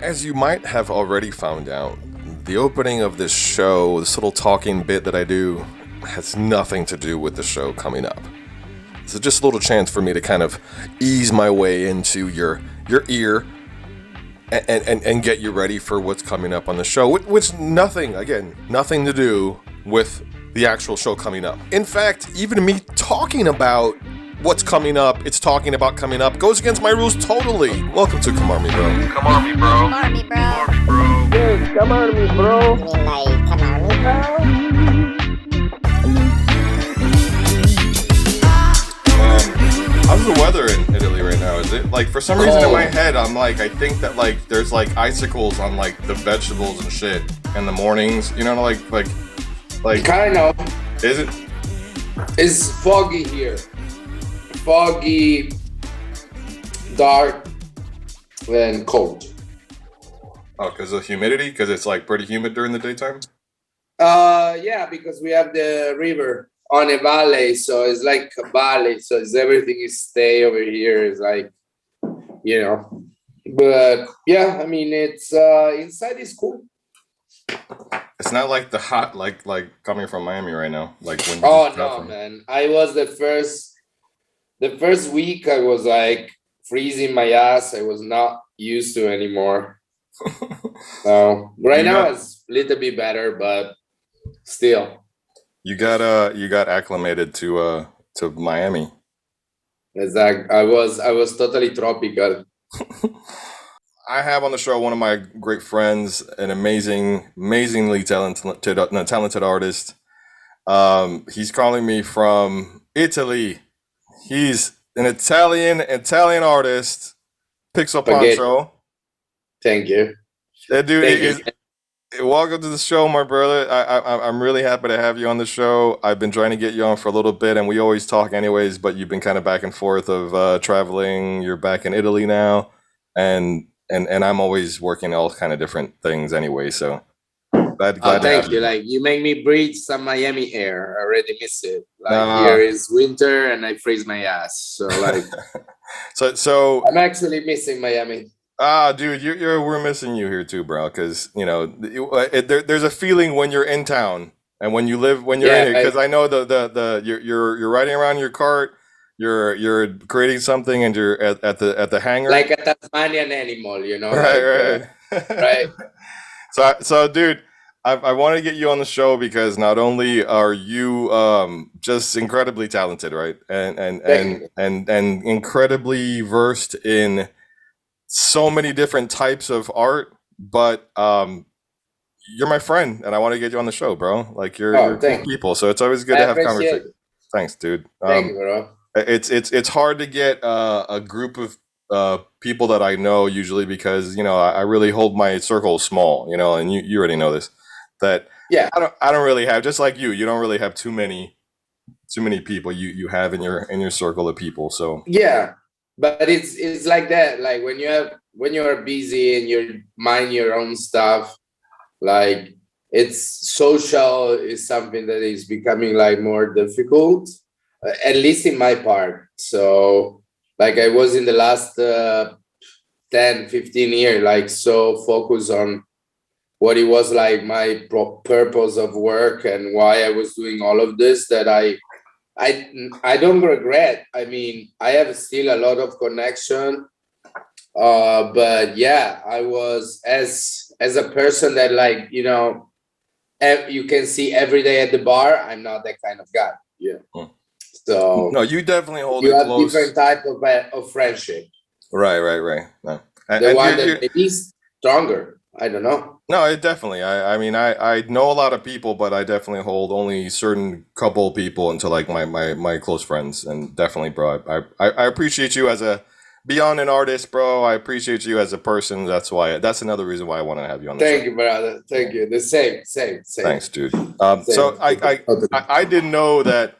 As you might have already found out, the opening of this show, this little talking bit that I do, has nothing to do with the show coming up. So just a little chance for me to kind of ease my way into your ear and get you ready for what's coming up on the show, which nothing to do with the actual show coming up. In fact, even me talking about what's coming up, it's talking about coming up, goes against my rules totally. Welcome to Come On Me Bro. Come on me, bro. Come on me, bro. Yes, come on me, bro. I mean, like, come on me, bro. How's the weather in Italy right now? Is it like, for some reason in my head, I'm like, I think that like there's like icicles on like the vegetables and shit in the mornings, you know, like Kind of. is it? It's foggy here. Foggy, dark, and cold. Oh, because of humidity? Because it's like pretty humid during the daytime? Yeah, because we have the river on a valley, so it's like a valley, so everything is stay over here. It's like, you know. But yeah, I mean, it's inside is cool. It's not like the hot, like coming from Miami right now. Like when you Oh just no, got from- man! I was the first week. I was like freezing my ass. I was not used to anymore. So right You now got- it's a little bit better, but still. You got acclimated to Miami. Exactly. I was totally tropical. I have on the show one of my great friends, an amazingly talented artist. He's calling me from Italy. He's an Italian artist, Pixel Okay. Pancho. Thank you. That dude Thank is. you. Welcome to the show, my brother. I'm really happy to have you on the show. I've been trying to get you on for a little bit, and we always talk anyways. But you've been kind of back and forth of traveling. You're back in Italy now, and I'm always working all kind of different things anyway. So glad Oh, to thank have you. Like you make me breathe some Miami air. I already miss it. Like Ah. here is winter and I freeze my ass. So like So I'm actually missing Miami. dude, we're missing you here too, bro. Because you know, there's a feeling when you're in town and when you're in here. Because I know you're riding around your cart, you're creating something, and you're at the hangar. Like a Tasmanian animal, you know. Right. Right. So, dude, I wanted to get you on the show because not only are you just incredibly talented, right, and incredibly versed in so many different types of art, but you're my friend, and I want to get you on the show, bro. Like you're cool thank you. people, so it's always good I to have appreciate conversation. Thanks, dude. Thank you, bro. It's hard to get a group of people that I know usually because you know I really hold my circle small, you know, and you already know this. That Yeah. I don't really have, just like you don't really have too many people you have in your circle of people. So Yeah. But it's like that. Like when you are busy and you mind your own stuff, like it's social is something that is becoming like more difficult, at least in my part. So like I was in the last 10, 15 years, like so focused on what it was like my purpose of work and why I was doing all of this that I don't regret. I mean, I have still a lot of connection. But yeah, I was as a person that like, you know, you can see every day at the bar, I'm not that kind of guy. Yeah. So no, you definitely hold you it have close. different type of friendship. Right. No. The one that maybe is stronger. I don't know. No, it definitely. I mean, I know a lot of people, but I definitely hold only certain couple people into like my close friends, and definitely, bro. I appreciate you as a beyond an artist, bro. I appreciate you as a person. That's another reason why I want to have you on the show. Thank you, brother. Thank you. The same. Thanks, dude. So I didn't know that.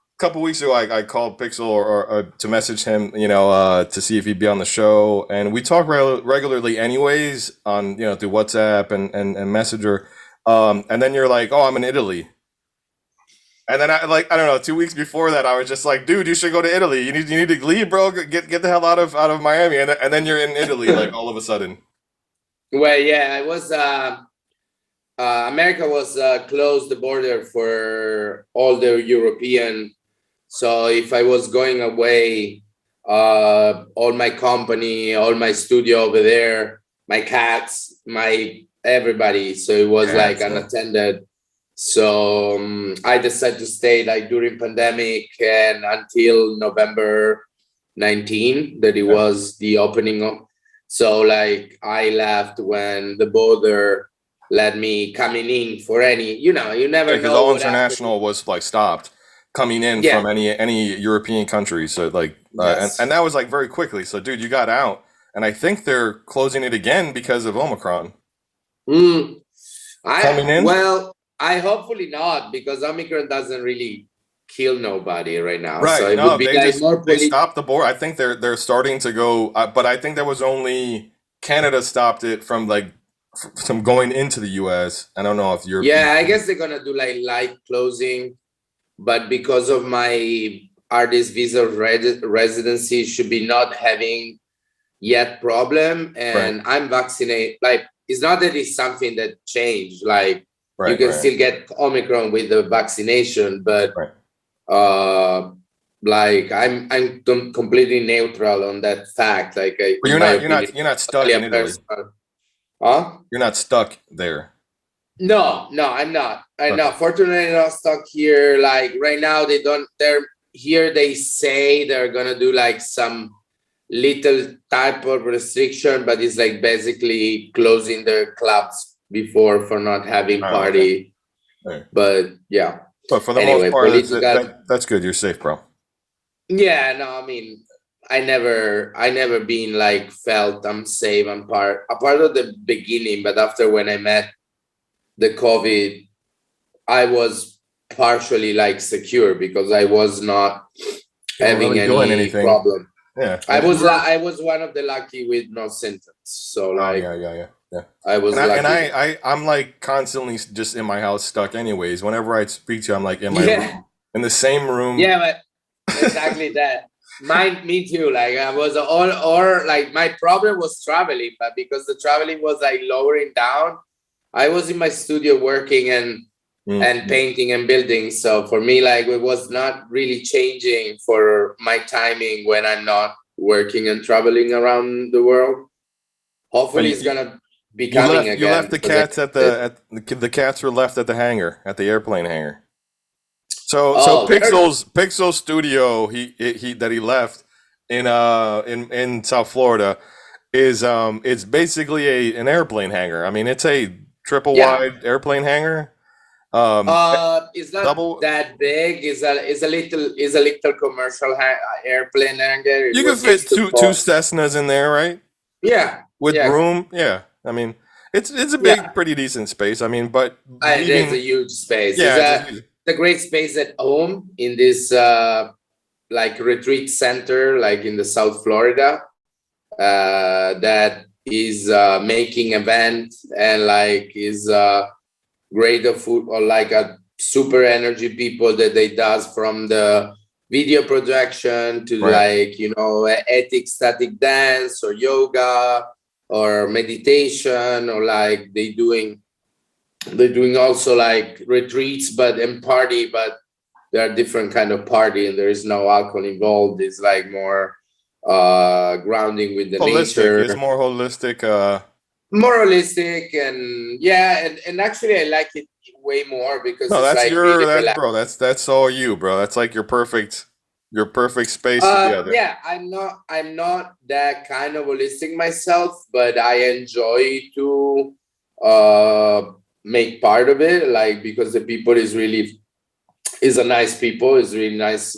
A couple weeks ago, I called Pixel or to message him, you know, to see if he'd be on the show, and we talk regularly, anyways, on through WhatsApp and Messenger, and then you're like, oh, I'm in Italy, and then I don't know, 2 weeks before that, I was just like, dude, you should go to Italy. You need to leave, bro. Get the hell out of Miami, and then you're in Italy like all of a sudden. Well, yeah, I was. America was closed the border for all the European. So if I was going away, all my company, all my studio over there, my cats, my everybody. So it was like unattended. So I decided to stay like during pandemic and until November 19, that it was the opening of. So like I left when the border let me coming in for any, you know, you never Because know all what international was like stopped coming in from any European country. So like, and that was like very quickly. So dude, you got out, and I think they're closing it again because of Omicron. Coming in? Well, I hopefully not, because Omicron doesn't really kill nobody right now. Right. So it No, would be they like just more they stopped the border. I think they're starting to go, but I think there was only Canada stopped it from like from going into the U.S. I don't know if Europe. Yeah, I guess they're gonna do like light closing, but because of my artist visa residency, should be not having yet problem, and I'm vaccinated. Like it's not that it's something that changed. Like you can still get Omicron with the vaccination, but like I'm completely neutral on that fact. Like But you're not stuck in Italy. Huh? You're not stuck there. No, I'm not. I'm not. Fortunately, not stuck here. Like right now, they're here. They say they're gonna do like some little type of restriction, but it's like basically closing the clubs before for not having party. Right. But yeah. But for the most part, that's good. You're safe, bro. Yeah, no, I mean, I never been like felt I'm safe. I'm part of the beginning, but after when I met the COVID, I was partially like secure because I was not having really any problem. Yeah, I was one of the lucky with no symptoms. So like, yeah. I was lucky. And I'm like constantly just in my house stuck anyways. Whenever I speak to you, I'm like in my room, in the same room. Yeah, but exactly that. Me too. Like I was or like my problem was traveling, but because the traveling was like lowering down, I was in my studio working and painting and building. So for me, like it was not really changing for my timing when I'm not working and traveling around the world. Hopefully, it's gonna be coming again. You left the cats the cats were left at the hangar, at the airplane hangar. So Pixel Studio he that he left in South Florida is it's basically an airplane hangar. I mean, it's a triple wide airplane hangar. It's not that big. It's a little commercial airplane hangar. You can fit two Cessnas in there, right? Yeah, with room. Yeah, I mean, it's a big, pretty decent space. I mean, but it's a huge space. Yeah, it's a great space at home in this like retreat center, like in the South Florida, that is making event and like is great of food or like a super energy people that they does from the video projection to like, you know, ethic static dance or yoga or meditation, or like they're doing also like retreats but and party, but there are different kind of party and there is no alcohol involved. It's like more grounding with the nature. It's more holistic. More holistic, and and actually I like it way more because no, it's that's like your really bro. That's all you, bro. That's like your perfect space together. Yeah, I'm not that kind of holistic myself, but I enjoy to make part of it, like because the people is a nice people, is really nice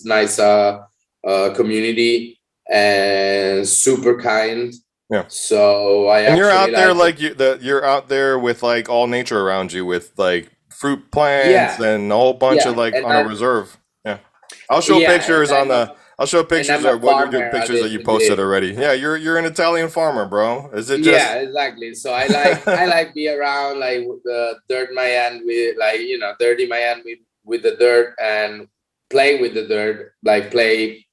community and super kind. Yeah. So you're out there you're out there with like all nature around you with like fruit plants and a whole bunch of like on a reserve. Yeah. I'll show pictures on the. I'll show pictures of what you're doing. Pictures that you posted already. Yeah, you're an Italian farmer, bro. Is it just? Yeah, exactly. So I like be around like dirt my hand with like, you know, dirty my hand with the dirt and play with the dirt, like play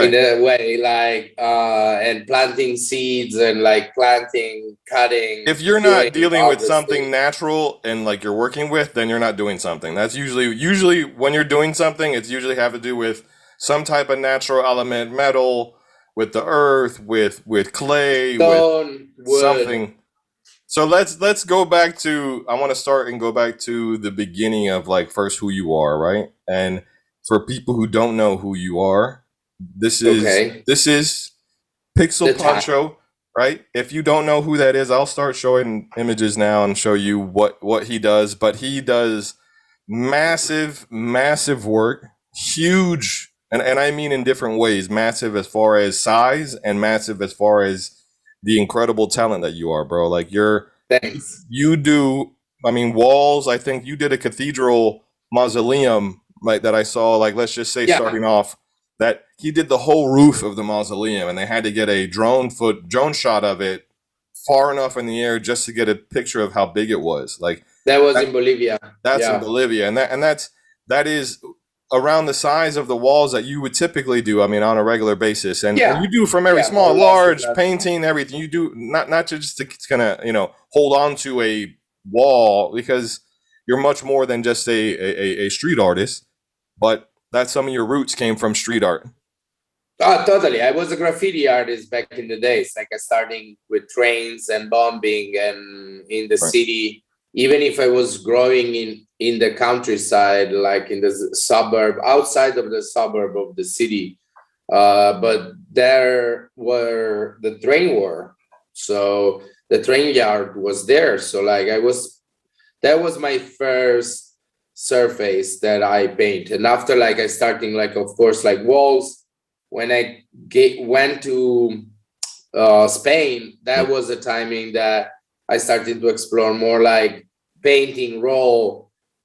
in a way, like and planting seeds and like planting, cutting. If you're not doing dealing all with this something thing. natural and like you're working with, then you're not doing something. That's usually when you're doing something, it's usually have to do with some type of natural element, metal, with the earth, with clay, with Stone, wood. something. So let's go back to, I want to start and go back to the beginning of like first who you are, right? And for people who don't know who you are, this is Okay. Pixel The time. Pancho, right? If you don't know who that is, I'll start showing images now and show you what he does. But he does massive, massive work, huge, and I mean in different ways, massive as far as size and massive as far as the incredible talent that you are, bro. Like Thanks. you do, I mean, walls. I think you did a cathedral mausoleum, like that I saw, like let's just say Yeah. starting off, that he did the whole roof of the mausoleum and they had to get a drone shot of it far enough in the air just to get a picture of how big it was. Like That was in Bolivia. that's in Yeah. Bolivia, and that is around the size of the walls that you would typically do. I mean, on a regular basis, and Yeah. you do from every Yeah, small, more or less large exactly. painting, everything you do. Not just to kind of hold on to a wall, because you're much more than just a street artist. But that some of your roots came from street art. Oh, totally. I was a graffiti artist back in the days, like starting with trains and bombing and in the Right. city. Even if I was growing in the countryside, like in the suburb, outside of the suburb of the city, but there were the train were, so the train yard was there. So like that was my first surface that I paint, and after like I starting like of course like walls. When I went to Spain, that was the timing that I started to explore more like painting raw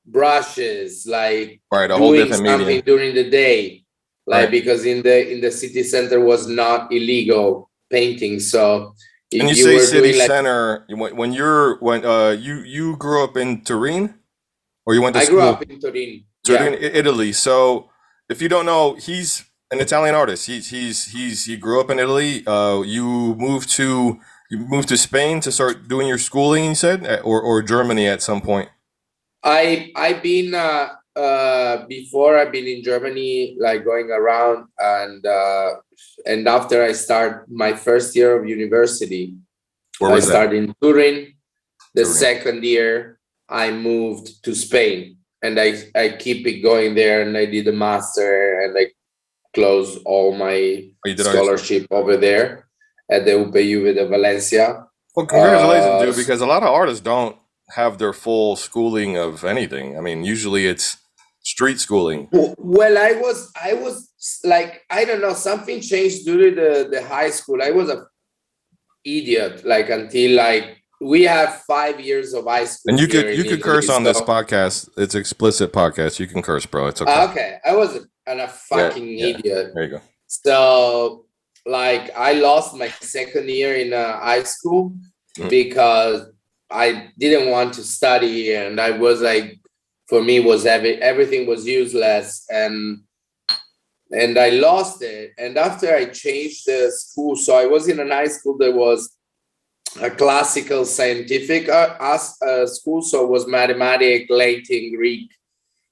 brushes, like Right, a whole doing different something medium. during the day, like Right. because in the city center was not illegal painting. So if And you you say were city doing like center when you grew up in Turin, or you went to I grew up school? in Turin, Turin, yeah. Italy. So if you don't know, he's an Italian artist. He grew up in Italy. You moved to Spain to start doing your schooling, you said, or Germany at some point. I've been before I've been in Germany, like going around, and after I start my first year of university, Where I was that? started in Turin. The Turin. second year, I moved to Spain, and I keep it going there, and I did a master, and I closed all my Oh, you did all your stuff. scholarship over there at the UPU de Valencia. Well, congratulations, dude, Uh, because a lot of artists don't have their full schooling of anything. I mean, usually it's street schooling. Well, I was like, I don't know, something changed during the high school. I was a idiot, like until like we have 5 years of high school. And you here could in Italy, curse on this so- podcast. It's explicit podcast. You can curse, bro. It's okay. Okay, I was a fucking Yeah. idiot. There you go. So like I lost my second year in high school because I didn't want to study, and I was like, for me was everything was useless, and I lost it. And after I changed the school, so I was in a high school that was a classical scientific school, so it was mathematics, Latin, Greek,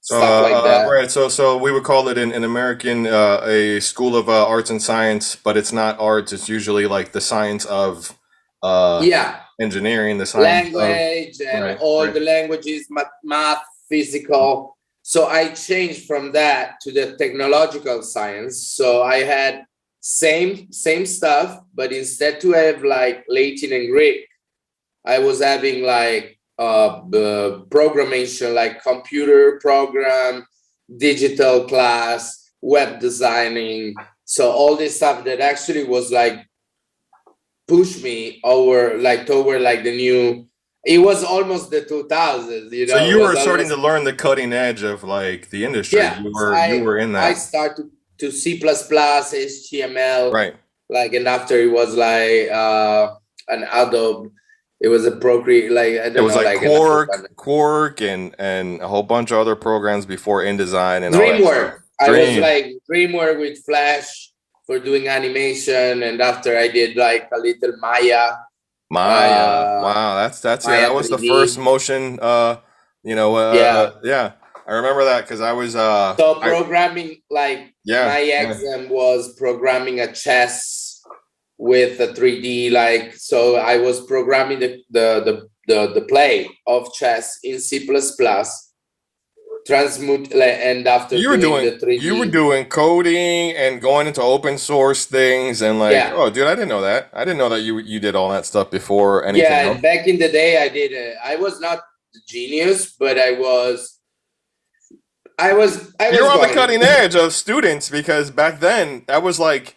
stuff like that. Right. So we would call it in American a school of arts and science, but it's not arts. It's usually like the science of Yeah, engineering, the science language and right, all right. the languages, math, physical. So I changed from that to the technological science. So I had same stuff, but instead to have like Latin and Greek, I was having like the programmation, like computer program, digital class, web designing. So all this stuff that actually was like push me over like toward like the new. It was almost the 2000s, you know. So you it were was starting to almost- learn the cutting edge of like the industry. Yeah, You so were in I that. started to C++, HTML, Right. like, and after it was like an Adobe. It was a Procreate, like I don't It was know, like like Quark, and a whole bunch of other programs before InDesign and all that DreamWork. stuff. I was Dream. like DreamWork with Flash, for doing animation, and after I did like a little Maya. Maya. Wow, that's yeah, Maya that was the 3D. first motion Yeah. yeah. I remember that because I was So programming, like my yeah. exam was programming a chess with a 3D, like, so I was programming the play of chess in C++, transmute, and after You were doing doing the 3D. you were doing coding and going into open source things and like, Yeah. oh dude, I didn't know that. I didn't know that you did all that stuff before anything Yeah, else. back in the day I did I was not the genius, but I was You're on the going. cutting edge of students because back then that was like,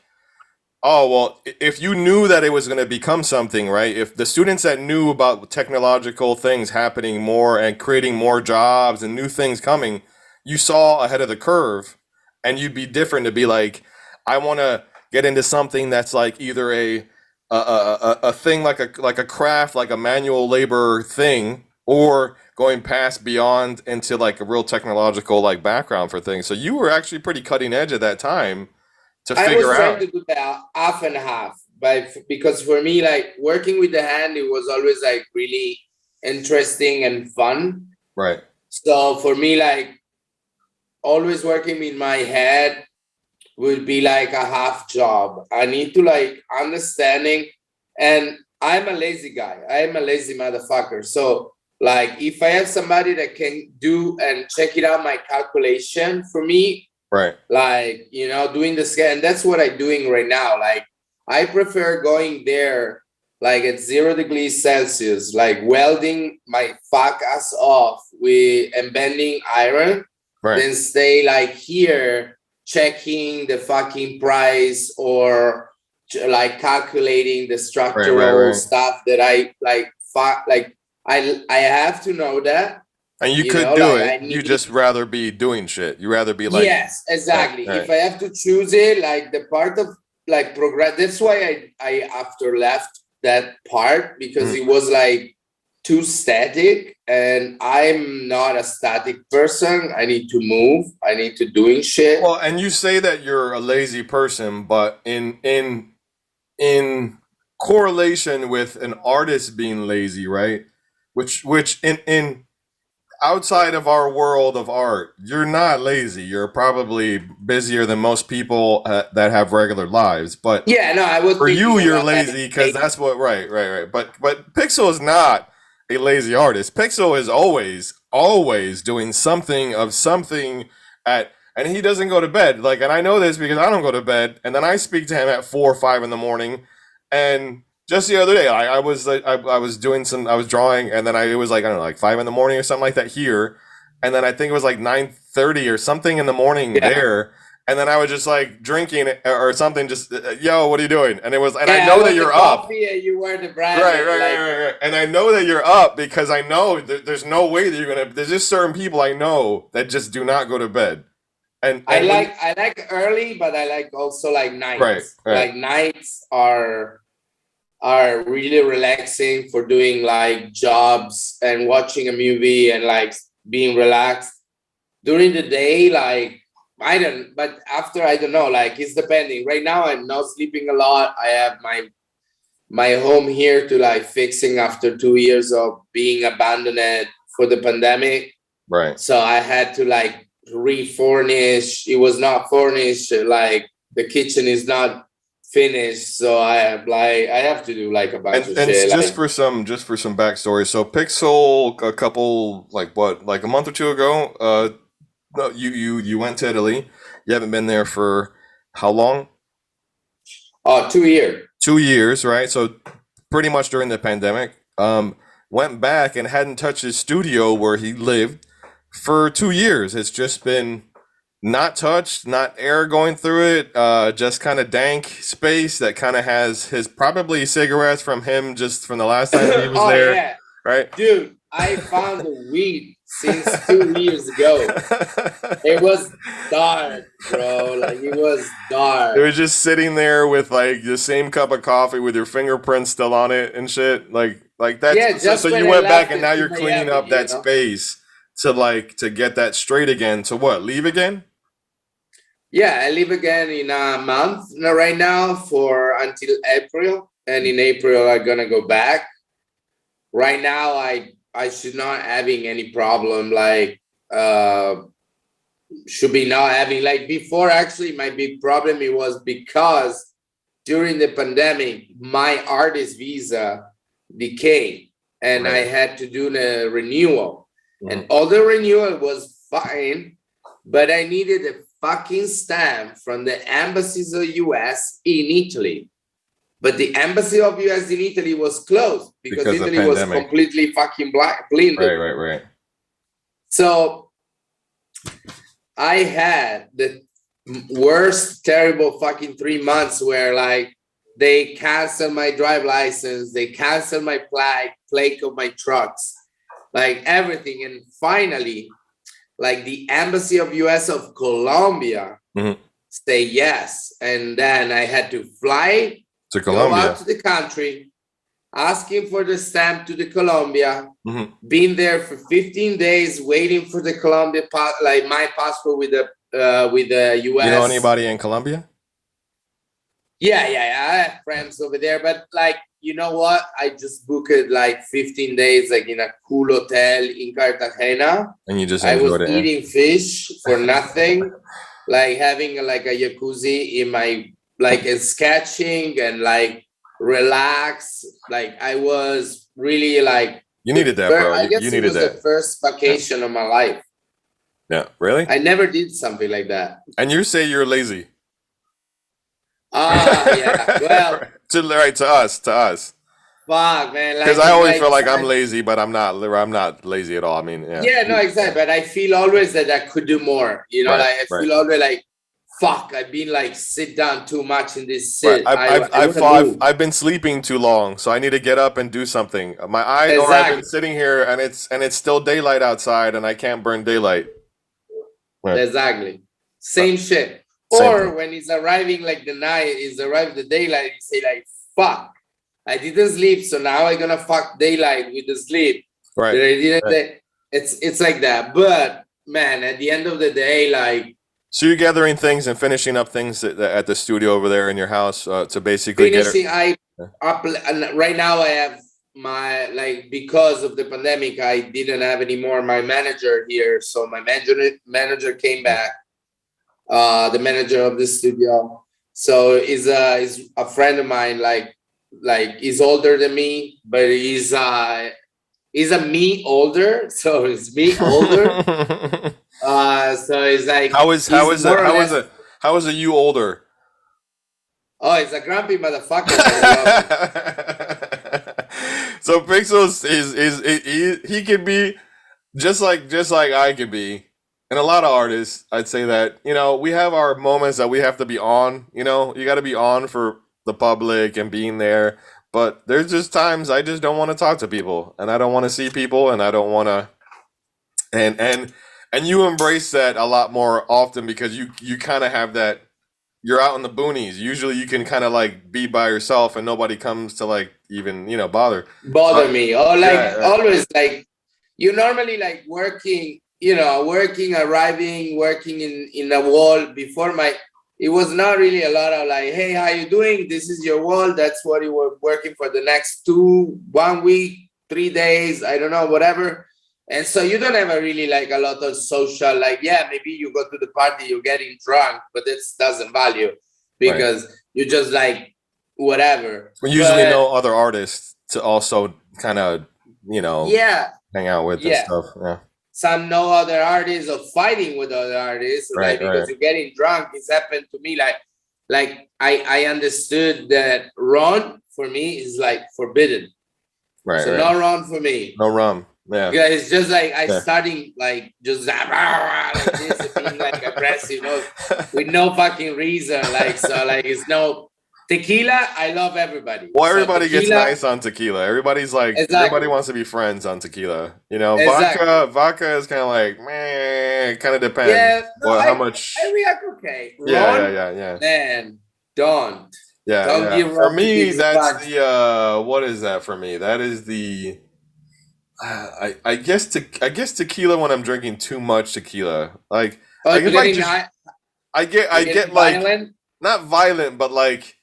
oh, well, if you knew that it was going to become something, right? If the students that knew about technological things happening more and creating more jobs and new things coming, you saw ahead of the curve, and you'd be different to be like, I want to get into something that's like either a thing like a craft, like a manual labor thing, or going past beyond into like a real technological like background for things. So you were actually pretty cutting edge at that time to I was figure trying out. to do that half and half, but because for me, like working with the hand, it was always like really interesting and fun. Right. So for me, like always working in my head would be like a half job. I need to like understanding, and I'm a lazy guy. I'm a lazy motherfucker. So like if I have somebody that can do and check it out my calculation for me, Right. like, you know, doing the scan, that's what I'm doing right now. Like I prefer going there like at 0 degrees Celsius, like welding my fuck ass off with and bending iron, Right. than stay like here checking the fucking price or like calculating the structural right. stuff that I like I have to know that. And you You could know, do like, I it. You need- just rather be doing shit. You rather be like, yes, exactly. Right. If I have to choose it, like the part of like progress, that's why I after left that part, because it was like too static, and I'm not a static person. I need to move. I need to doing shit. Well, and you say that you're a lazy person, but in correlation with an artist being lazy, right? Which in outside of our world of art, you're not lazy. You're probably busier than most people that have regular lives. But Yeah, no, I was for you, thinking you're about that. lazy because that's what. Right. But Pixel is not a lazy artist. Pixel is always doing something of something and he doesn't go to bed. Like, and I know this because I don't go to bed, and then I speak to him at 4 or 5 in the morning, and just the other day, I was doing I was drawing, and then it was like, I don't know, like 5 in the morning or something like that here, and then I think it was like 9:30 or something in the morning there, and then I was just like drinking or something, just yo, what are you doing? And it was, and I know that you're up. And you were the brand. Right. And I know that you're up because I know there's no way that you're gonna. There's just certain people I know that just do not go to bed. And I like early, but I like also like nights. Right. Like nights are really relaxing for doing like jobs and watching a movie and like being relaxed. During the day, like but after, I don't know, like it's depending. Right now I'm not sleeping a lot. I have my home here to like fixing after 2 years of being abandoned for the pandemic. Right. So I had to like refurnish. It was not furnished, like the kitchen is not finished, so I have to do like a bunch of and shit. just for some backstory, so Pixel a couple like a month or two ago, no, you went to Italy. You haven't been there for how long? 2 years. 2 years, right? So pretty much during the pandemic. Went back and hadn't touched his studio where he lived for 2 years. It's just been not touched, not air going through it, just kind of dank space that kind of has his probably cigarettes from him just from the last time he was there. Yeah. Right? Dude, I found the weed since 2 years ago. It was dark, bro. Like it was dark. It was just sitting there with like the same cup of coffee with your fingerprints still on it and shit. Like that's Yeah, so when you I went back left and now it you're to cleaning Miami, up that you know? space to get that straight again. To what? Leave again? Yeah, I leave again in a month right now for until April, and in April I'm gonna go back. Right now, I should not having any problem. Like should be not having like before. Actually, my big problem it was because during the pandemic, my artist visa decayed, and I had to do the renewal, and all the renewal was fine, but I needed a fucking stamp from the embassies of US in Italy. But the embassy of US in Italy was closed because Italy was completely fucking blinded. Right. So I had the worst, terrible fucking 3 months where like they canceled my drive license, they canceled my plaque of my trucks, like everything. And finally, like the embassy of US of Colombia say yes. And then I had to fly to Colombia, go out to the country, asking for the stamp to the Colombia, been there for 15 days waiting for the Colombia, like my passport with the US. You know anybody in Colombia? Yeah, I have friends over there, but like, you know what? I just booked like 15 days, like in a cool hotel in Cartagena. And you just I was enjoyed it, eating fish for nothing, like having like a jacuzzi in my, like, and sketching and like relax. Like I was really like, you needed that, bro. I guess you it needed was that. the first vacation of my life. Yeah, really? I never did something like that. And you say you're lazy. Yeah. Well, to us. Fuck, man. Because I always feel like I'm lazy, but I'm not. I'm not lazy at all. I mean, yeah. Yeah, no, exactly. But I feel always that I could do more. You know, like I feel always like, fuck, I've been like sit down too much in this sit. I've been sleeping too long, so I need to get up and do something. My eyes, or I've been sitting here and it's still daylight outside, and I can't burn daylight. Right. Exactly. Same shit. Or when it's arriving like the night, it's arriving the daylight, you say like, fuck, I didn't sleep, so now I'm gonna fuck daylight with the sleep. Right. But I didn't. It's like that. But man, at the end of the day, like. So you're gathering things and finishing up things at the studio over there in your house to basically finishing. Right now I have my, like, because of the pandemic, I didn't have anymore my manager here, so my manager came back. The manager of the studio, so is a friend of mine. Like he's older than me, but he's a me older, so it's me older. So it's like how is a you older? Oh, it's a grumpy motherfucker. So Pixels is he could be just like I could be. And a lot of artists, I'd say that, you know, we have our moments that we have to be on, you know, you got to be on for the public and being there. But there's just times I just don't want to talk to people, and I don't want to see people, and I don't want to. And you embrace that a lot more often because you kind of have that. You're out in the boonies. Usually you can kind of like be by yourself and nobody comes to like even, you know, bother me. Or like always, like you normally like working. You know, arriving, working in a wall before it was not really a lot of like, hey, how you doing? This is your wall. That's what you were working for the next 1 week, 3 days, I don't know, whatever. And so you don't have really like a lot of social, like, yeah, maybe you go to the party, you're getting drunk, but this doesn't value because you just like, whatever. We usually know other artists to also kind of, you know, hang out with and stuff. Yeah. Some know other artists or fighting with other artists, because you're getting drunk. It's happened to me. Like I understood that rum for me is like forbidden. Right. So no rum for me. No rum. Yeah. Yeah, it's just like starting like just like this, being like aggressive, you know, with no fucking reason. Like so, like it's no. Tequila, I love everybody. Well, everybody gets nice on tequila. Everybody's like, everybody wants to be friends on tequla. You know, vodka is kind of like, man, it kind of depends. Yeah, how much? I react okay. Yeah. Man, don't. Yeah, don't give for me, that's the, what is that for me? That is the, I guess tequila when I'm drinking too much tequila. Like if I just, I get like violent? not violent, but like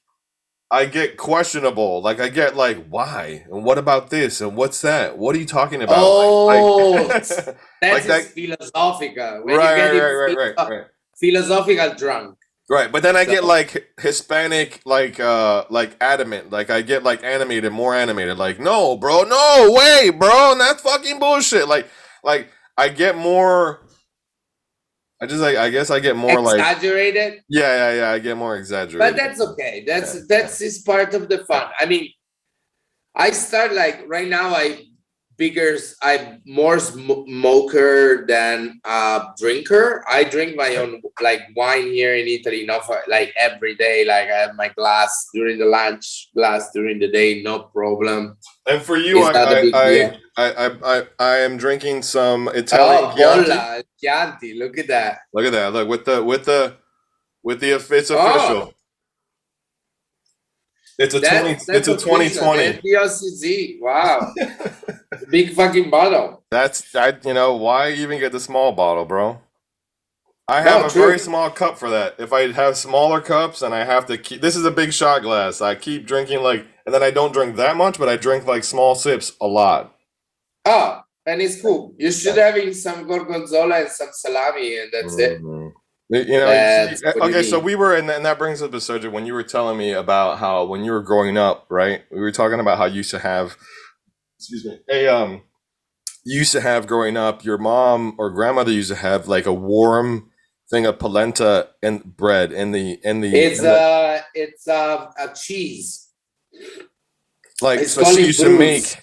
I get questionable. Like I get like why and what about this and what's that? What are you talking about? Oh, Like that's like that. philosophical. When you Right, get right, it right, right, right, right. philosophical drunk. Right, but then I So get like Hispanic, like adamant, like I get like animated, more animated. Like, no, bro, no way, bro, that's fucking bullshit. Like I get more. I just like I guess I get more like exaggerated, yeah. I get more but exaggerated. that's okay. Yeah, That's is part of the yeah. fun. I mean, I start like right now. I'm more smoker than drinker. I drink my own like wine here in Italy, not for, like every day. Like I have my glass during the lunch, glass during the day, no problem. And for you, It's not a big deal. I am drinking some Italian Oh, Chianti. Bolla, Chianti, look at that. Look at that! Look with the it's Oh, official. It's a 20. that's It's a official. 2020. That's DLCZ. Wow, big fucking bottle. You know, why even get the small bottle, bro? I have No, a very true. small cup for that. If I have smaller cups and I have to keep, this is a big shot glass. I keep drinking like, and then I don't drink that much, but I drink like small sips a lot. Oh, and it's cool. You should have in some gorgonzola and some salami, and that's it. Mhm. You know, That's what you okay, so need. we were, and that brings up the subject when you were telling me about how when you were growing up, right? We were talking about how you used to have, excuse me, you used to have growing up, your mom or grandmother used to have like a warm thing of polenta and bread It's a cheese. like It's so called she used to bruise. make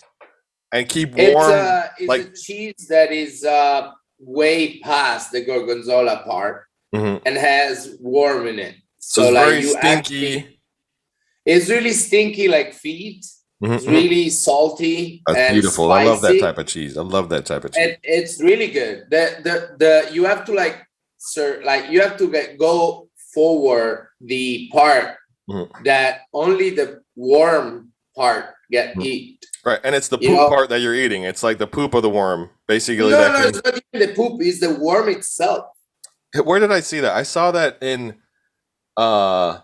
and keep It's warm a like cheese that is way past the gorgonzola part mhm. and has worm in it. So So it's like very you stinky. actually, it's really stinky like feet. Mhm, It's mhm. really salty That's and beautiful. I love that spicy. type of cheese. I love that type of cheese. And it's really good. The you have to like you have to go forward the part Mhm, that only the warm part get mhm. eat. Right, and it's the You poop know? part that you're eating. It's like the poop of the worm, basically. No, That no, can. it's not even the poop, it's the worm itself. Where did I see that? I saw that uh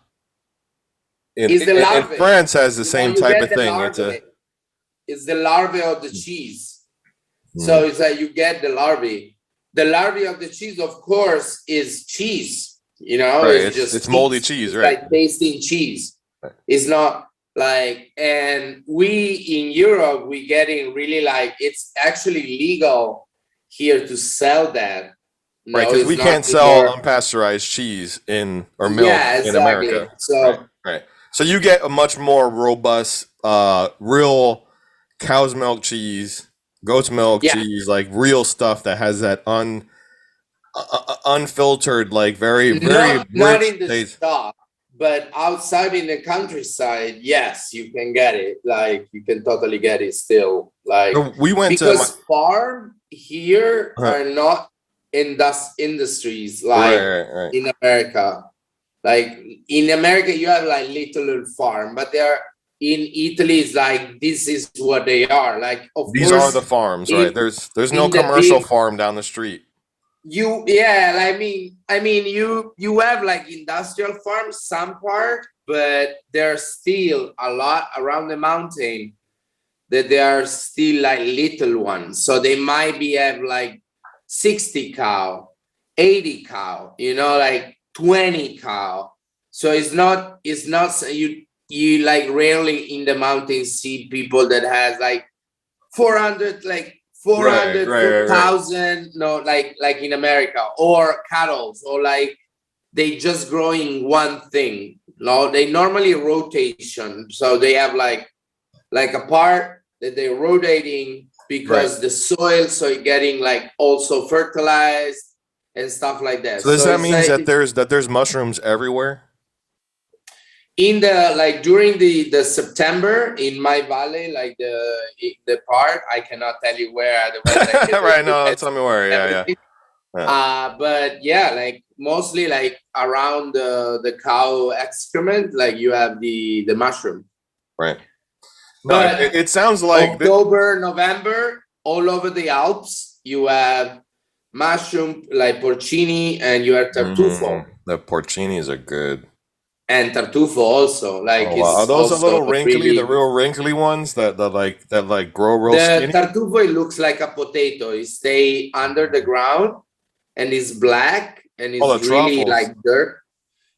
It's the in larvae. France has the You know, same you type get of the thing. It's a larvae. It's the larvae of the cheese. Mhm. So it's like you get the larvae. The larvae of the cheese, of course, is cheese. You know, right. it's just It's moldy cheese. cheese, It's right? like tasting cheese. Right. It's not like, and we in Europe, we getting really like, it's actually legal here to sell that. Right, No, because it's we not can't sell anymore. unpasteurized cheese in or milk Yeah, in exactly. America. Right, So right. So you get a much more robust, real cow's milk cheese, goat's milk yeah, cheese, like real stuff that has that unfiltered, like very, very not rich in the taste. shop, but outside in the countryside, yes, you can get it. Like you can totally get it still. Like So we went to because farm here are not industries right, like right. in America. Like in America, you have like little farm, but they're in Italy. It's like this is what they are. Like of These are the course, farms, right? in There's no in the commercial big farm down the street. you yeah, I mean you have like industrial farms some part, but there's still a lot around the mountain that they are still like little ones. So they might be have like 60 cow, 80 cow, you know, like 20 cow. So it's not you like rarely in the mountains see people that has like 400 like Right, 400 right, right, right. 4,000 no like in America or cattle or like they just growing one thing. No, they normally rotation. So they have like a part that they're rotating because Right. the soil so it getting like also fertilized and stuff like that. So does So that it's means like that there's mushrooms everywhere? in the like during the September in my valley, like the part, I cannot tell you where, otherwise I get Right, no, depends tell on me where. Yeah, everything. yeah. But yeah, like mostly like around the cow excrement, like you have the mushroom. Right. No, But it sounds like October, November, all over the Alps, you have mushroom like porcini, and you have tartufo. The porcinis are good. And tartufo also, like Oh wow, are it's those the also little wrinkly, the really. real wrinkly ones that grow real The skinny? tartufo, it looks like a potato. It stay under the ground and it's black and Oh, it's the really truffles. like dirt.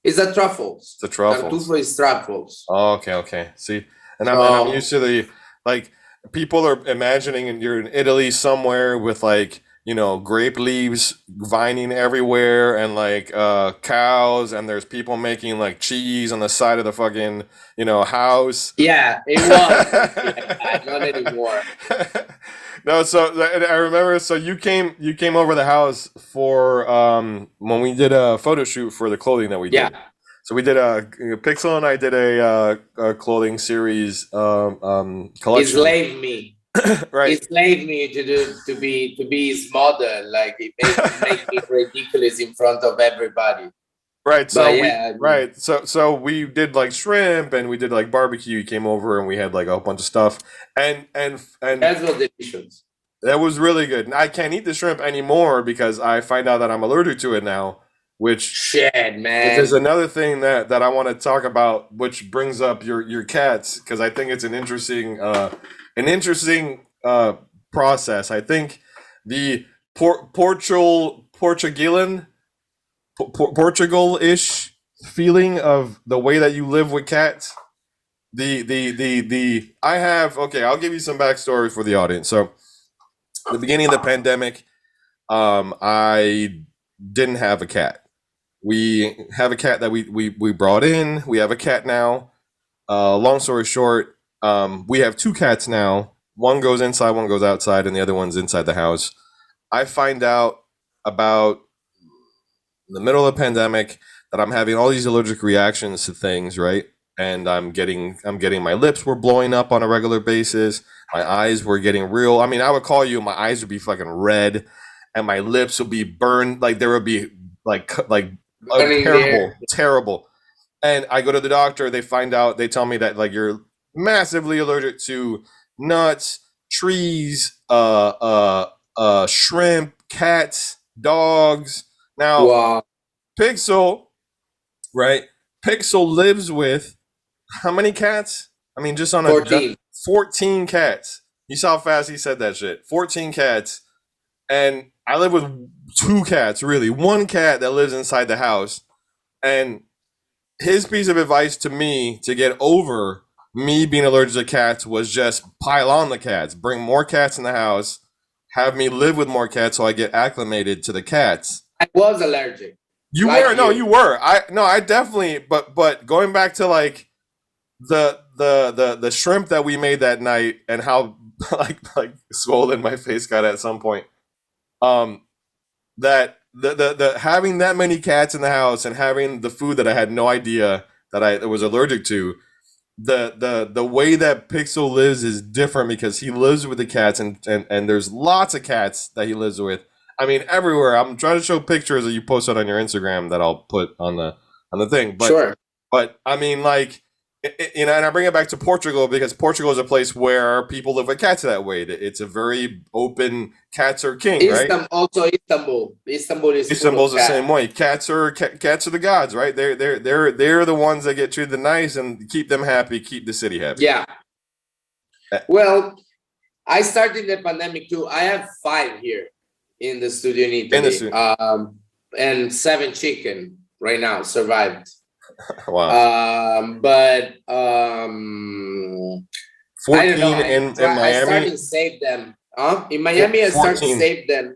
It's the truffles. The truffles. Tartufo is truffles. Oh, okay. See, and I'm So used to the like people are imagining and you're in Italy somewhere with like grape leaves vining everywhere and like cows and there's people making like cheese on the side of the fucking house. yeah, it was like that, not anymore. No, so I remember. So you came over the house for when we did a photo shoot for the clothing that we did. Yeah. So we did Pixel and I did a clothing series collection. Enslaved me. Right. Enslaved me to be his model. Like it made me ridiculous in front of everybody. Right. So But yeah, right. So we did like shrimp and we did like barbecue. He came over and we had like a bunch of stuff and that was delicious. that was really good. And I can't eat the shrimp anymore because I find out that I'm allergic to it now, which Shit, man. is another thing that I want to talk about, which brings up your cats because I think it's an interesting process. I think the Portugal-ish feeling of the way that you live with cats. I have I'll give you some backstory for the audience. So, at the beginning of the pandemic, I didn't have a cat. We have a cat that we brought in. We have a cat now. Long story short, we have two cats now. One goes inside, one goes outside, and the other one's inside the house. I find out about the middle of the pandemic that I'm having all these allergic reactions to things, right? And I'm getting my lips were blowing up on a regular basis. My eyes were getting real. I mean, I would call you, my eyes would be fucking red, and my lips would be burned. Like there would be terrible. And I go to the doctor. They find out. They tell me that like you're massively allergic to nuts, trees, shrimp, cats, dogs. Now, Wow. Pixel, right? Pixel lives with how many cats? I mean, just on 14. 14 cats. You saw how fast he said that shit. 14 cats. And I live with two cats, really. One cat that lives inside the house. And his piece of advice to me to get over me being allergic to cats was just pile on the cats. Bring more cats in the house. Have me live with more cats so I get acclimated to the cats. I was allergic. You Like were. No, you. you were. I definitely. But going back to like the shrimp that we made that night and how like swollen my face got at some point. That the having that many cats in the house and having the food that I had no idea that I was allergic to. The way that Pixel lives is different because he lives with the cats and there's lots of cats that he lives with. I mean, everywhere. I'm trying to show pictures that you posted on your Instagram that I'll put on the thing. But, Sure. But I mean, like, and I bring it back to Portugal because Portugal is a place where people live with cats that way. It's a very open. Cats are king, right? Also Istanbul. Istanbul's the same way. Cats are the gods, right? They're the ones that get treated nice and keep them happy, keep the city happy. Yeah. Well, I started the pandemic too. I have 5 here in the studio in Italy. And 7 chicken right now survived. Wow. 14 in Miami. I started to save them. In Miami, I started to save them.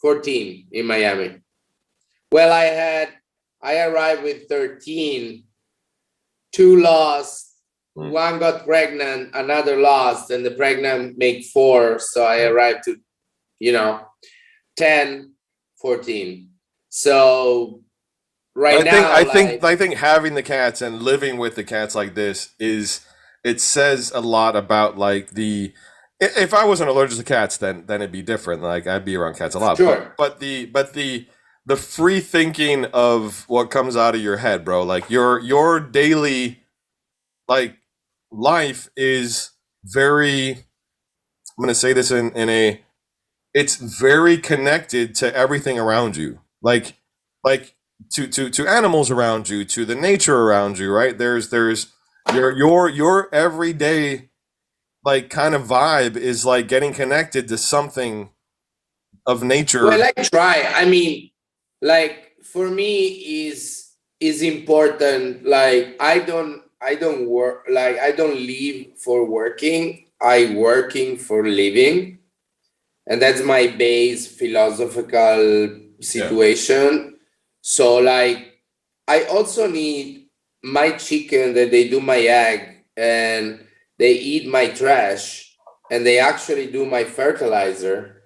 14 in Miami. Well, I arrived with 13. 2 lost. 1 got pregnant. Another lost, and the pregnant made 4. So I arrived to, 10, 14. So. I think having the cats and living with the cats like this it says a lot about like if I wasn't allergic to cats then it'd be different. Like I'd be around cats a lot. Sure. But the free thinking of what comes out of your head, bro. Like your daily like life is very. I'm gonna say this in it's very connected to everything around you, like to animals around you, to the nature around you, right? There's your everyday like kind of vibe is like getting connected to something of nature. Well, I try. I mean, like for me is important. Like I don't work, like I don't live for working. I working for living. And that's my base philosophical situation. So like I also need my chicken that they do my egg and they eat my trash and they actually do my fertilizer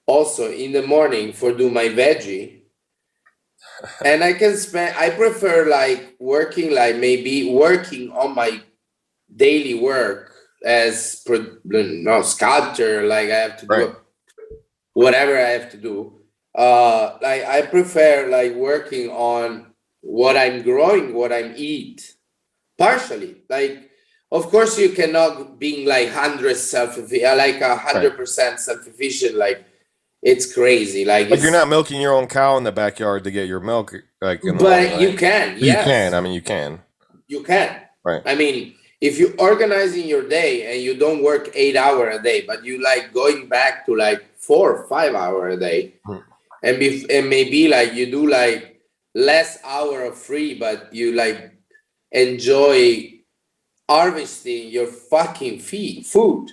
also in the morning for do my veggie. And I prefer like working, like maybe working on my daily work as no sculptor, like I have to do whatever I have to do. Like I prefer like working on what I'm growing, what I'm eat, partially. Like, of course, you cannot being like 100% self-efficient. Like, it's crazy. Like you're not milking your own cow in the backyard to get your milk, like. In the but morning, right? you can, yes. You can. I mean, you can. You can. Right. I mean, if you organizing your day and you don't work 8 hours a day, but you like going back to like 4 or 5 hours a day, and maybe like you do like less hour of free, but you like enjoy harvesting your fucking food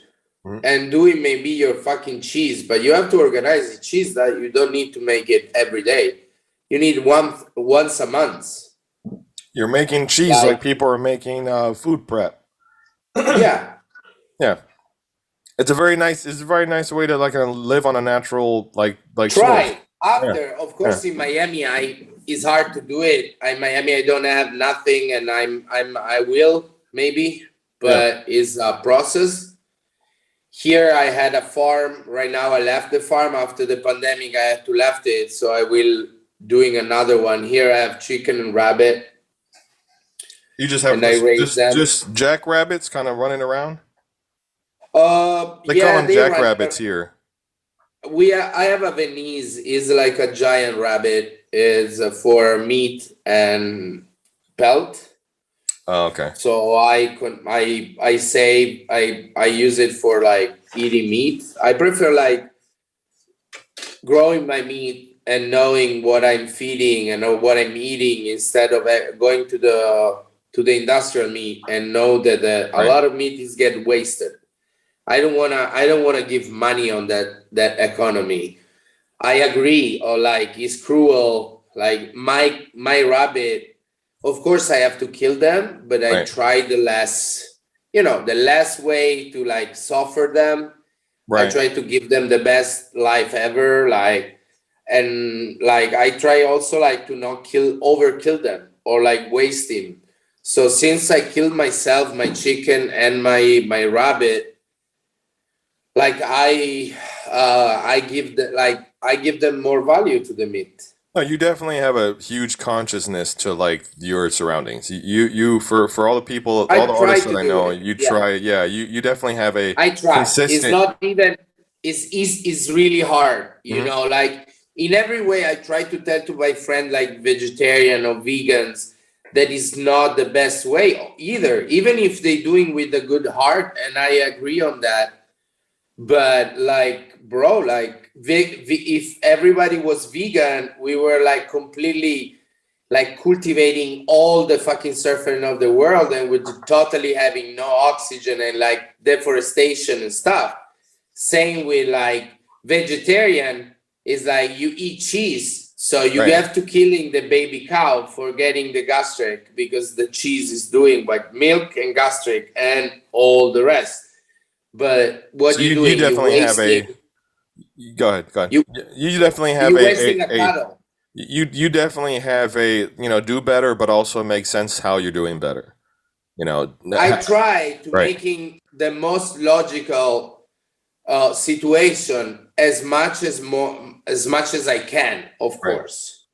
and doing maybe your fucking cheese, but you have to organize the cheese that you don't need to make it every day. You need once a month. You're making cheese like people are making food prep. Yeah. Yeah. It's a very nice way to like live on a natural like try source. After of course in Miami it's hard to do it. In Miami I don't have nothing and I will maybe, but it's a process. Here I had a farm. Right now I left the farm after the pandemic. I had to left it, so I will doing another one. Here I have chicken and rabbit. You just have just jackrabbits kind of running around? They call them jackrabbits here. I have a Venice, is like a giant rabbit, is for meat and pelt. Oh, okay. So I use it for like eating meat. I prefer like growing my meat and knowing what I'm feeding and what I'm eating instead of going to the industrial meat and know that a lot of meat is get wasted. I don't wanna give money on that economy. I agree, or like it's cruel. Like my rabbit, of course I have to kill them, but I try the less way to like suffer them. I try to give them the best life ever, and I try also like to not overkill them or like waste them. So since I killed myself, my chicken and my rabbit, like I give them more value to the meat. Oh, you definitely have a huge consciousness to like your surroundings. You for all the people, all the artists that I know, you try. Yeah, you definitely have a. I try. Consistent. It's not even. It's really hard. You know, like in every way, I try to tell to my friend like vegetarian or vegans that is not the best way either. Even if they doing with a good heart, and I agree on that. But like, bro, like if everybody was vegan, we were like completely like cultivating all the fucking surfing of the world and we're totally having no oxygen and like deforestation and stuff. Same with like vegetarian is like you eat cheese. So you have to killing the baby cow for getting the gastric because the cheese is doing like milk and gastric and all the rest. But what you doing? You definitely have a. Go ahead. You definitely have cattle. You definitely have a do better, but also make sense how you're doing better. I try to making the most logical situation as much as I can, of course.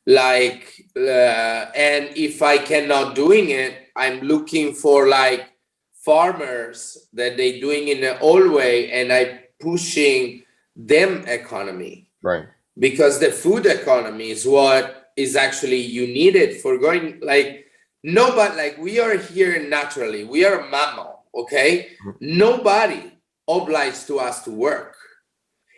Like and if I cannot doing it, I'm looking for like farmers that they doing in the old way and I pushing them economy, Right. because the food economy is what is actually you need it for going like nobody, like we are here naturally, we are a mammal, okay? Nobody obliged to us to work.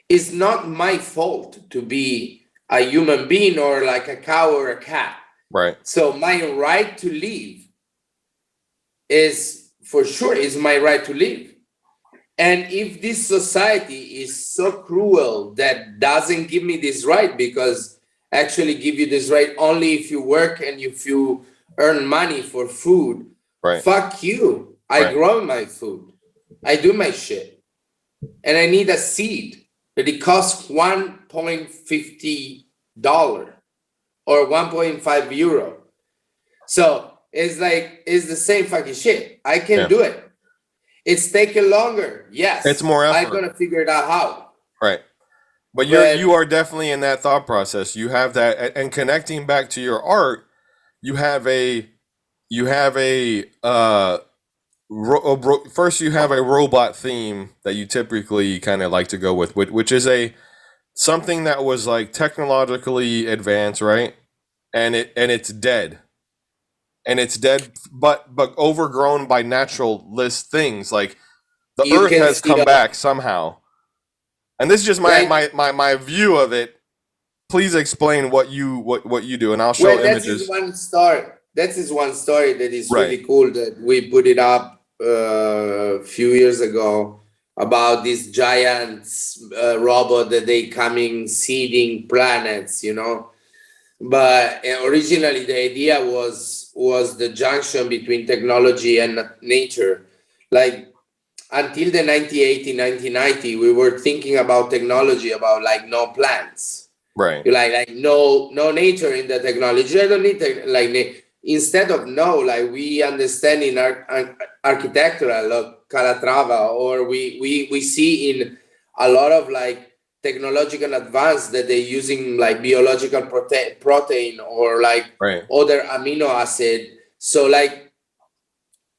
It's not my fault to be a human being or like a cow or a cat. Right. So my right to live is for sure is my right to live. And if this society is so cruel that doesn't give me this right, because actually give you this right only if you work and if you earn money for food, Right. fuck you. I Right. grow my food. I do my shit. And I need a seed that it costs $1.50 or 1.5 euro. So it's like, it's the same fucking shit. I can do it. It's taken longer. Yes. It's more effort. I'm gonna figure it out how. Right. But you are definitely in that thought process. You have that, and connecting back to your art, first you have a robot theme that you typically kind of like to go with, which is something that was like technologically advanced, right? And it's dead. And it's dead, but overgrown by naturalist things. Like the earth has come back somehow. And this is just my view of it. Please explain what you do, and I'll show images. That is one story. That is one story that is really cool that we put it up a few years ago about this giant robot that they coming seeding planets, you know. But originally the idea was the junction between technology and nature. Like until the 1980, 1990, we were thinking about technology, about like no plants. Right. Like no nature in the technology. I don't need instead of like we understand in architectural like Calatrava, or we see in a lot of like technological advance that they're using like biological protein or like other amino acid. So like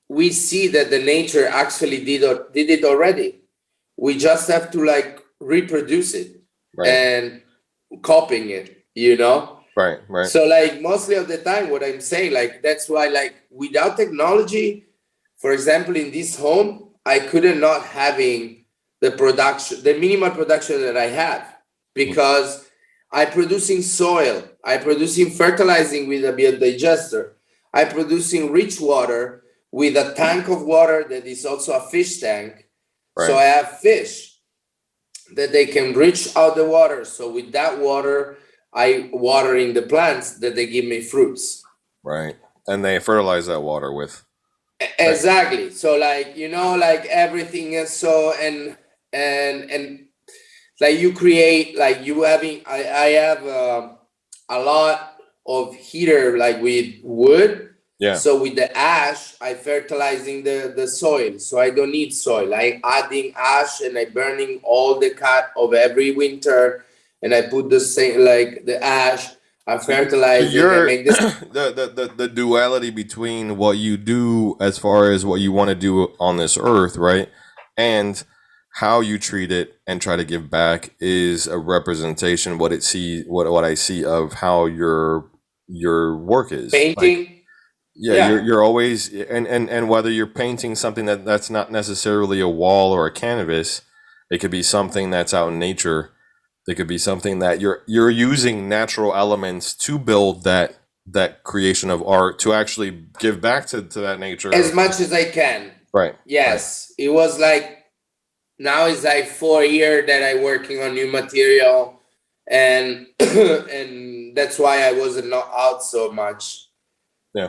we see that the nature actually did it already. We just have to like reproduce it and copying it, you know? Right. So like mostly of the time what I'm saying, like that's why like without technology, for example, in this home, I couldn't not having the minimal production that I have, because I producing soil, I producing fertilizing with a biodigester, I producing rich water with a tank of water that is also a fish tank. So I have fish that they can reach out the water. So with that water, I watering the plants that they give me fruits. Right. And they fertilize that water with. Exactly. So like, you know, like everything is so, and like you create, like you having, I have a lot of heater like with wood. Yeah. So with the ash, I fertilizing the soil. So I don't need soil. I adding ash and I burning all the cut of every winter, and I put the same like the ash. I fertilize it and make this. the duality between what you do as far as what you want to do on this earth, right, and how you treat it and try to give back is a representation what I see of how your work is. Painting. Like, you're always and whether you're painting something that's not necessarily a wall or a canvas, it could be something that's out in nature. It could be something that you're using natural elements to build that creation of art, to actually give back to that nature as much as I can. Right. Yes. It was like, now it's like 4 years that I working on new material, and and that's why I wasn't not out so much. Yeah.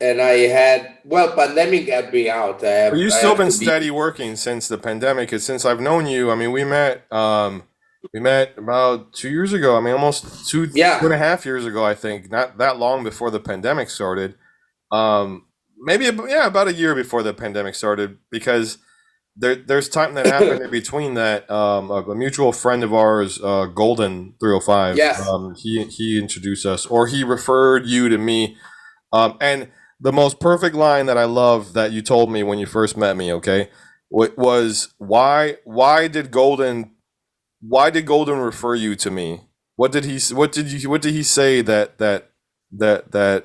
And I had, pandemic had me out. You've still been steady working since the pandemic. Since I've known you, I mean, we met about 2 years ago. I mean, almost two and a half years ago, I think. Not that long before the pandemic started. Maybe about a year before the pandemic started, because there's time that happened in between that. A mutual friend of ours, Golden 305. Yes. He introduced us, or he referred you to me. And the most perfect line that I love that you told me when you first met me, okay, was why did Golden why did Golden refer you to me? What did he say that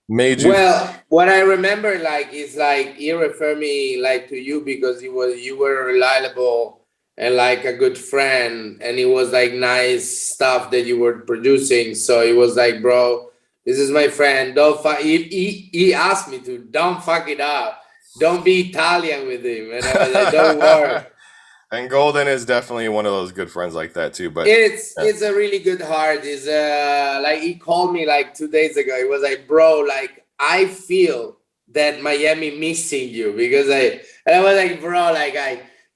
made you? Well, what I remember like is like he referred me like to you because you were reliable and like a good friend, and it was like nice stuff that you were producing. So it was like, bro, this is my friend. Don't fuck. He asked me to don't fuck it up. Don't be Italian with him, and I was like, don't worry. And Golden is definitely one of those good friends like that too. But It's a really good heart. Is like he called me like 2 days ago. He was like, bro, like I feel that Miami missing you because and I was like, bro, like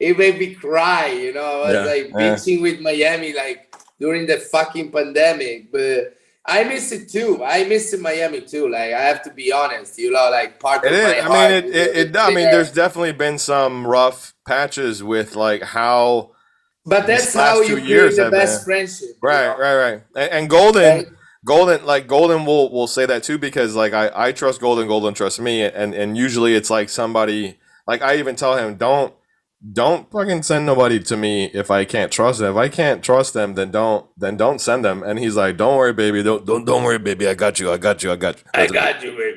it made me cry, you know. I was like bitching with Miami like during the fucking pandemic, but I miss it too. I miss Miami too. Like I have to be honest, you know, like part of my heart. I mean, there's definitely been some rough patches with like how. But that's how you create the best friendship. Right. And Golden will say that too, because like I trust Golden trusts me, and usually it's like somebody, like I even tell him don't fucking send nobody to me if I can't trust them. If I can't trust them, then don't send them. And he's like, don't worry, baby, don't worry, baby, I got you, baby.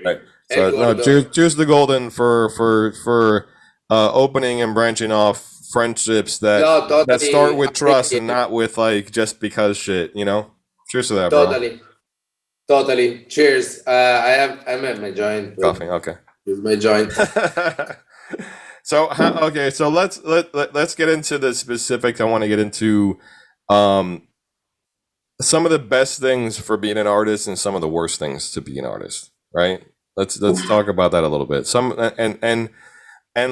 Right. So no, cheers to Golden for opening and branching off friendships that start with trust and not with like just because shit, you know. Cheers to that, bro. Totally. Cheers. I'm at my joint. Coughing. Okay. With my joint. So let's get into the specifics. I want to get into some of the best things for being an artist and some of the worst things to be an artist. Right. Let's talk about that a little bit. Some and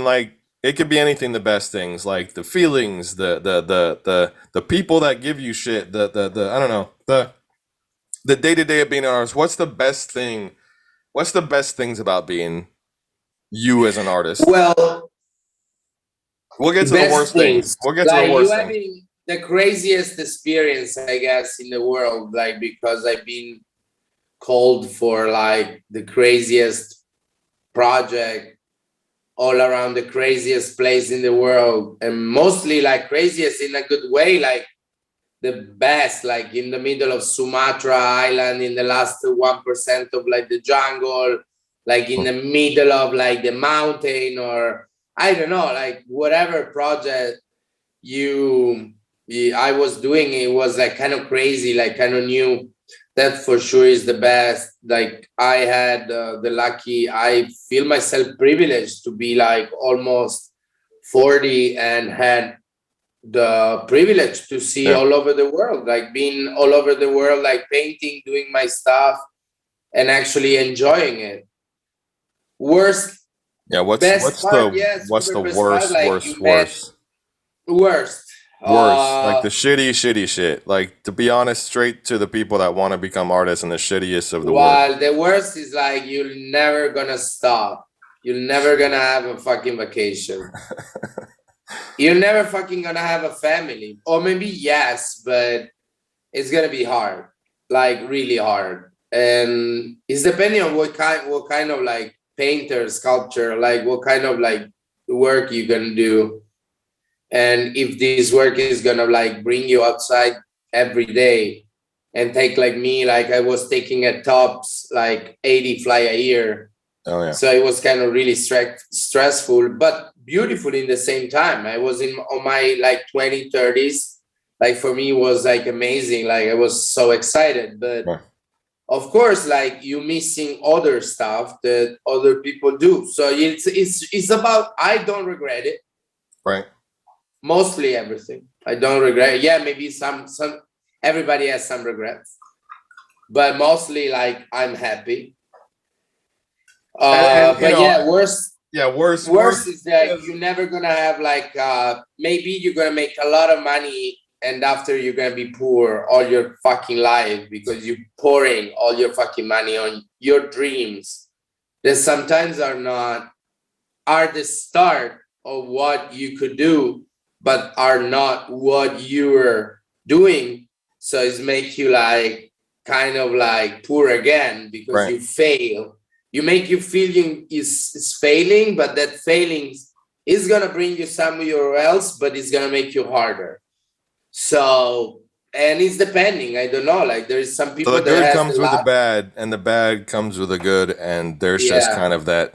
like. It could be anything. The best things, like the feelings, the people that give you shit, the I don't know, the day-to-day of being an artist. What's the best thing? What's the best things about being you as an artist? Well, we'll get to the worst things. We'll get to the worst things. Having the craziest experience, I guess, in the world, like because I've been called for like the craziest project all around the craziest place in the world, and mostly like craziest in a good way, like the best, like in the middle of Sumatra Island, in the last 1% of like the jungle, like in the middle of like the mountain, or I don't know, like whatever project I was doing, it was like kind of crazy, like kind of new. That for sure is the best. Like I had I feel myself privileged to be like almost 40 and had the privilege to see all over the world, like being all over the world, like painting, doing my stuff and actually enjoying it. Worst. Yeah. What's the worst? Like the shitty shit. Like, to be honest, straight to the people that want to become artists and the shittiest of the world. Well, the worst is like you're never gonna stop. You're never gonna have a fucking vacation. You're never fucking gonna have a family. Or maybe yes, but it's gonna be hard. Like really hard. And it's depending on what kind of like painter, sculpture, like what kind of like work you're gonna do. And if this work is gonna like bring you outside every day and take like me, like I was taking at tops like 80 fly a year. Oh yeah. So it was kind of really stressful, but beautiful in the same time. I was on my like 30s. Like for me, it was like amazing. Like I was so excited, but of course, like you missing other stuff that other people do. So it's about, I don't regret it. Right. Mostly everything. I don't regret. Yeah, maybe some everybody has some regrets, but mostly like I'm happy. Worst is that you're never gonna have like maybe you're gonna make a lot of money and after you're gonna be poor all your fucking life because you're pouring all your fucking money on your dreams that sometimes are the start of what you could do, but are not what you're doing. So it's make you like kind of like poor again because you fail. You make you feel is failing, but that failing is gonna bring you somewhere else, but it's gonna make you harder. So, and it's depending. I don't know. Like there's some So people the that good has comes a with the lot. bad, and the bad comes with the good, and there's just Yeah. kind of that.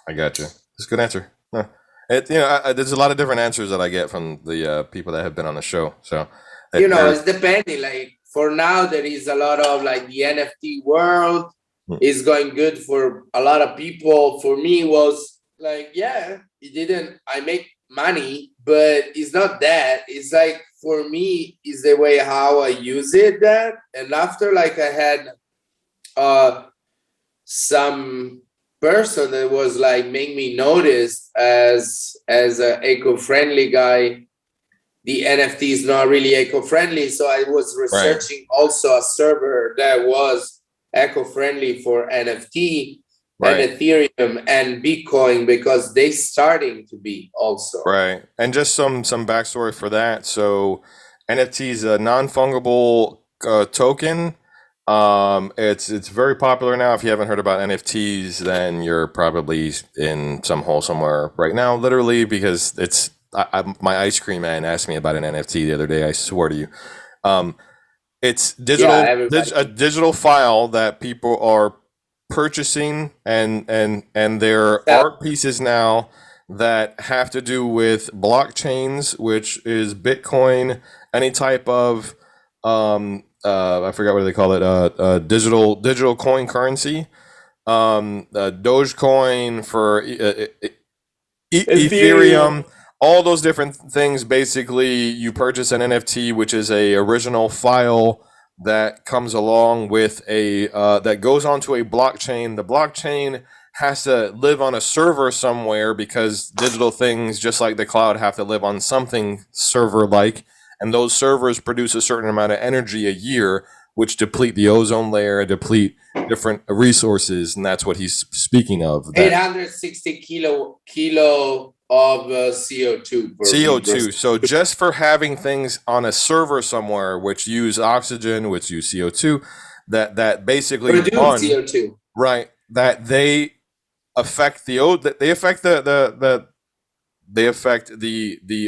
I got you. It's a good answer. Huh. There's a lot of different answers that I get from the people that have been on the show. So, It's depending. Like for now, there is a lot of like the NFT world is going good for a lot of people. For me, it was like, yeah, I make money, but it's not that. It's like for me, is the way how I use it that. And after like I had some person that was like make me notice as an eco-friendly guy, the NFT is not really eco-friendly. So I was researching also a server that was eco-friendly for NFT and Ethereum and Bitcoin, because they starting to be also. Right. And just some backstory for that. So NFT is a non-fungible token. It's very popular now. If you haven't heard about NFTs, then you're probably in some hole somewhere right now, literally, because my ice cream man asked me about an NFT the other day. I swear to you. It's a digital file that people are purchasing, and there are art pieces now that have to do with blockchains, which is Bitcoin, any type of I forgot what they call it, digital coin currency, Dogecoin for Ethereum, all those different things. Basically, you purchase an NFT, which is a original file that comes along with a that goes onto a blockchain. The blockchain has to live on a server somewhere, because digital things, just like the cloud, have to live on something server-like, and those servers produce a certain amount of energy a year, which deplete the ozone layer, deplete different resources, and that's what he's speaking of. 860 kilo of CO2. CO2. So just for having things on a server somewhere, which use oxygen, which use CO2, that basically produce CO2, right? That they affect the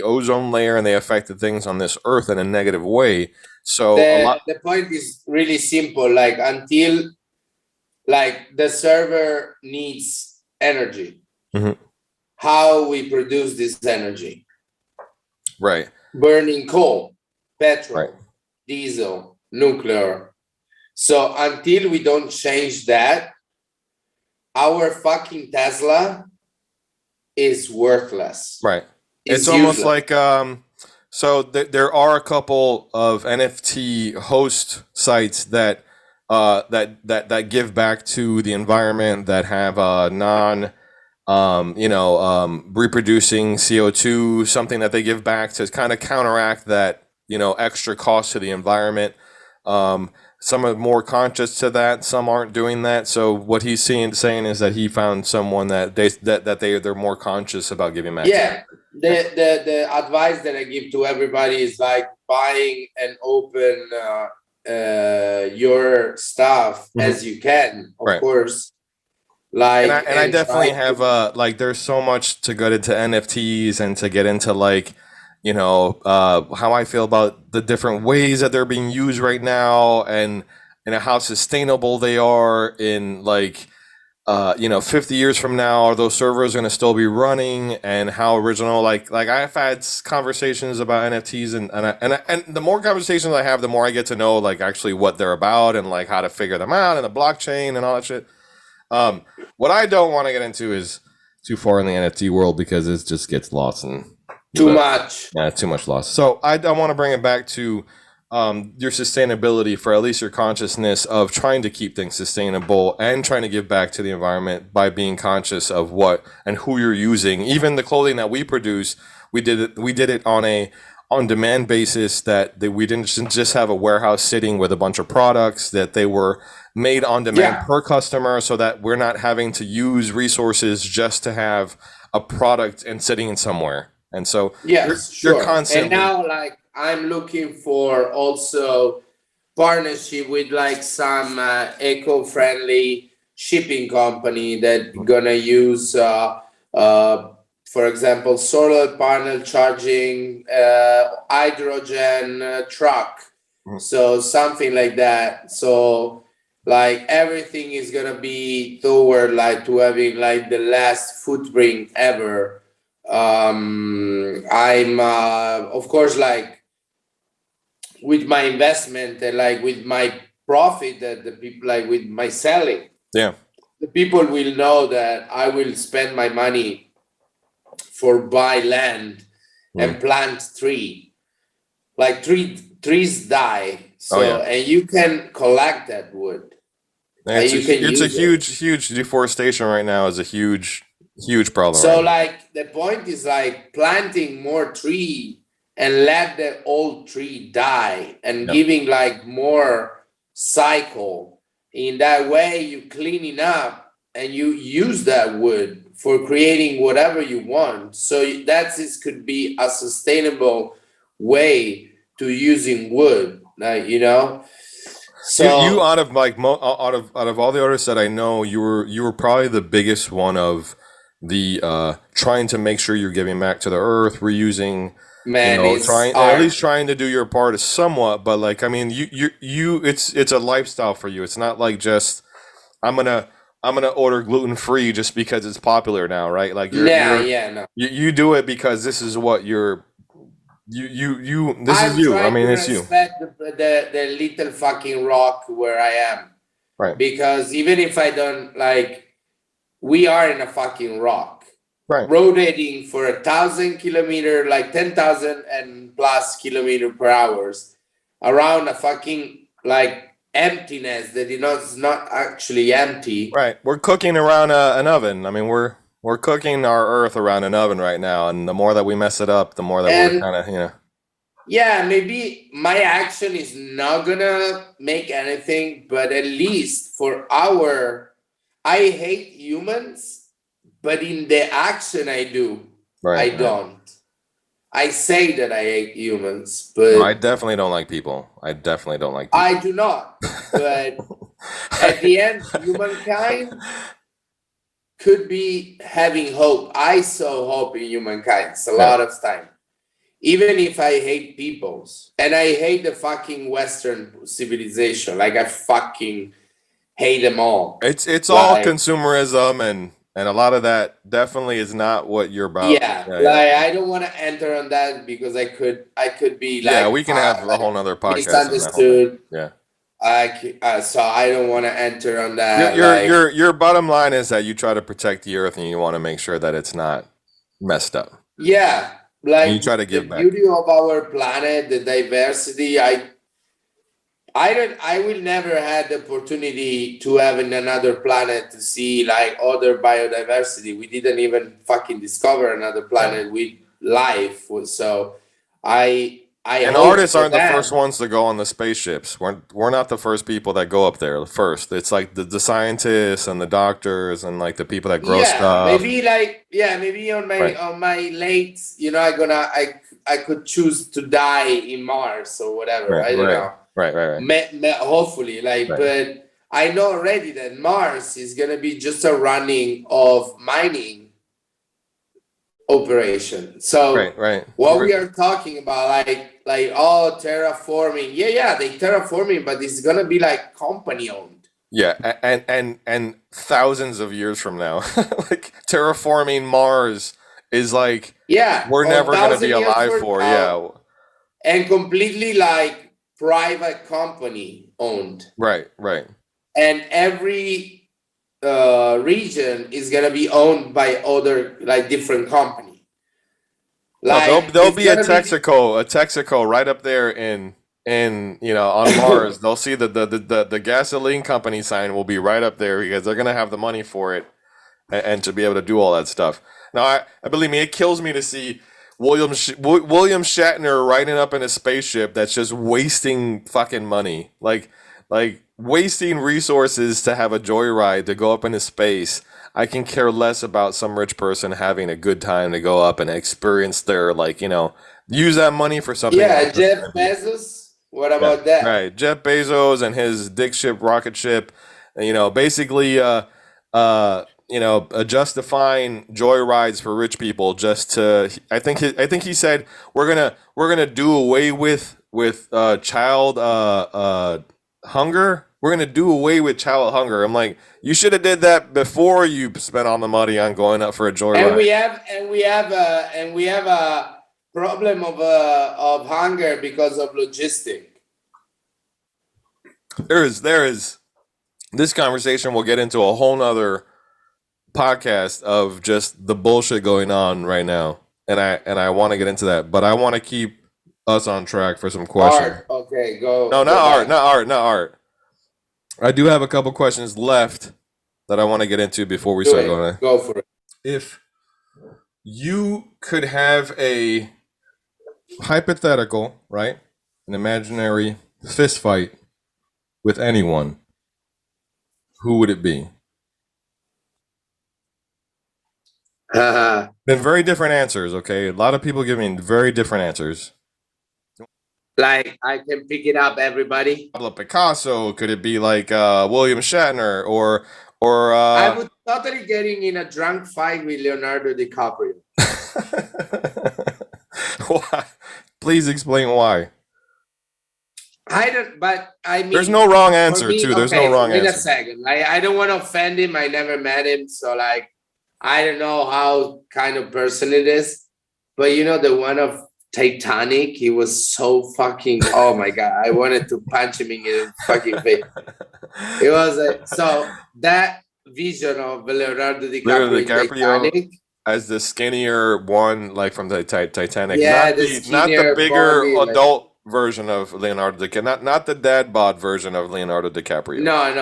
ozone layer, and they affect the things on this earth in a negative way. So the point is really simple. Like until like the server needs energy, how we produce this energy? Right. Burning coal, petrol, diesel, nuclear. So until we don't change that, our fucking Tesla is worthless. Right. It's almost useless. Like so there are a couple of NFT host sites that that give back to the environment, that have reproducing CO2, something that they give back to kind of counteract that, extra cost to the environment. Some are more conscious to that, some aren't doing that. So what he's saying is that he found someone that they're more conscious about giving back. Yeah, the advice that I give to everybody is like buying and open your stuff as you can, of course. Like, and I definitely have there's so much to get into NFTs and to get into how I feel about the different ways that they're being used right now, and how sustainable they are in 50 years from now. Are those servers going to still be running, and how original? Like I've had conversations about NFTs, and the more conversations I have, the more I get to know actually what they're about, and how to figure them out, and the blockchain and all that shit. What I don't want to get into is too far in the NFT world, because it just gets lost and too much. Yeah, too much loss. So I want to bring it back to your sustainability, for at least your consciousness of trying to keep things sustainable and trying to give back to the environment by being conscious of what and who you're using. Even the clothing that we produce, we did it on a on-demand basis, that we didn't just have a warehouse sitting with a bunch of products, that they were made on demand per customer, so that we're not having to use resources just to have a product and sitting in somewhere. And so you're constantly. And now I'm looking for also partnership with some eco-friendly shipping company that gonna use for example, solar panel charging, hydrogen truck. So something like that. So like everything is gonna be toward like to having like the last footprint ever. I'm of course like with my investment and like with my profit that the people like with my selling. Yeah. The people will know that I will spend my money for buy land and plant tree. Like trees die. So and you can collect that wood. And it's a huge deforestation right now is a huge problem. So right like the point is like planting more tree and let the old tree die and giving like more cycle. In that way you clean it up and you use that wood for creating whatever you want. So that could be a sustainable way to using wood, like, you know. So you out of like out of all the artists that I know, you were probably the biggest one of the trying to make sure you're giving back to the earth, reusing, man, you know, at least trying to do your part somewhat. But like, I mean, you it's a lifestyle for you. It's not like just I'm gonna order gluten-free just because it's popular now, right? Like you do it because this is what you're this is you. I mean, it's you. Respect the little fucking rock where I am, right? Because even if I don't like, we are in a fucking rock, right? Rotating for 1,000 kilometer, like 10,000 and plus kilometer per hours around a fucking like emptiness that is not actually empty. Right. We're cooking around an oven. I mean, we're cooking our earth around an oven right now, and the more that we mess it up, the more that we're kind of, you know. Yeah, maybe my action is not gonna make anything, but at least for I hate humans, but in the action I do, I don't. I say that I hate humans, but no, I definitely don't like people. I definitely don't like people. I do not. But at the end, humankind could be having hope. I saw hope in humankind a lot of time. Even if I hate peoples and I hate the fucking Western civilization, like I fucking hate them all. It's all consumerism and a lot of that definitely is not what you're about. Yeah, I don't want to enter on that because I could be like we can have a whole nother podcast. Misunderstood. Yeah. So I don't want to enter on that. Your bottom line is that you try to protect the earth and you want to make sure that it's not messed up. Yeah, like and you try to give the beauty of our planet, the diversity. I will never had the opportunity to have in another planet to see like other biodiversity. We didn't even fucking discover another planet with life. So and artists aren't the first ones to go on the spaceships. We're not the first people that go up there first. It's like the scientists and the doctors and like the people that grow stuff. Maybe on my late, you know, I could choose to die in Mars or whatever. I don't know. Right. Hopefully, but I know already that Mars is gonna be just a running of mining operation. So what we are talking about, like terraforming, they terraforming, but it's gonna be like company owned. Yeah, and thousands of years from now, like terraforming Mars is like we're never gonna be alive for and completely like private company owned. Right. And every region is gonna be owned by other like different company. Like there'll be a Texaco right up there in you know on Mars. They'll see the gasoline company sign will be right up there because they're gonna have the money for it and to be able to do all that stuff. Now, I believe me, it kills me to see William Shatner riding up in a spaceship that's just wasting fucking money, like wasting resources to have a joyride to go up into space. I can care less about some rich person having a good time to go up and experience their, like, you know, use that money for something. Yeah, Jeff Bezos. What about that? Right, Jeff Bezos and his dick ship, rocket ship. You know, basically, justifying joyrides for rich people just to. I think he said we're gonna do away with child hunger. We're gonna do away with child hunger. I'm like, you should have did that before you spent all the money on going up for a joyride. And we have a problem of hunger because of logistic. There is this conversation will get into a whole nother podcast of just the bullshit going on right now, and I want to get into that, but I want to keep us on track for some questions. Art, okay, go. No, not art. I do have a couple questions left that I want to get into before we start going. Go for it. If you could have a hypothetical, right, an imaginary fist fight with anyone, who would it be? Been very different answers, okay? A lot of people giving very different answers. Like, I can pick it up, everybody. Pablo Picasso? Could it be like William Shatner or I would totally getting in a drunk fight with Leonardo DiCaprio. Why? Please explain why. I mean, there's no wrong answer too. There's no wrong answer. Wait a second. I don't want to offend him. I never met him, so like, I don't know how kind of person it is. But the one of Titanic, he was so fucking. Oh my god! I wanted to punch him in his fucking face. It was so that vision of Leonardo DiCaprio, Titanic, as the skinnier one, like from the Titanic. Yeah, not the bigger adult version of Leonardo DiCaprio, not the dad bod version of Leonardo DiCaprio. No,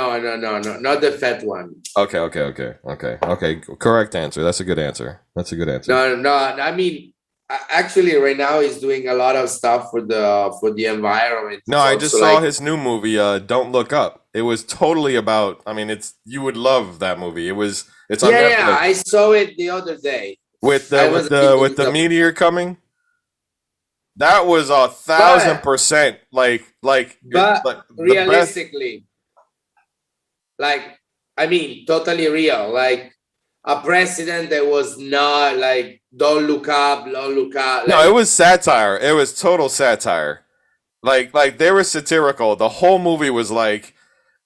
not the fat one. Okay. Correct answer. That's a good answer. No. I mean, actually, right now he's doing a lot of stuff for the environment. No, I just saw his new movie, Don't Look Up. It was totally about. I mean, you would love that movie. It's on Netflix. Yeah, I saw it the other day with the meteor coming. That was 1,000% but realistically, like, I mean, totally real. Like a president that was not like, don't look up. Like, no, it was satire. It was total satire. Like they were satirical. The whole movie was like,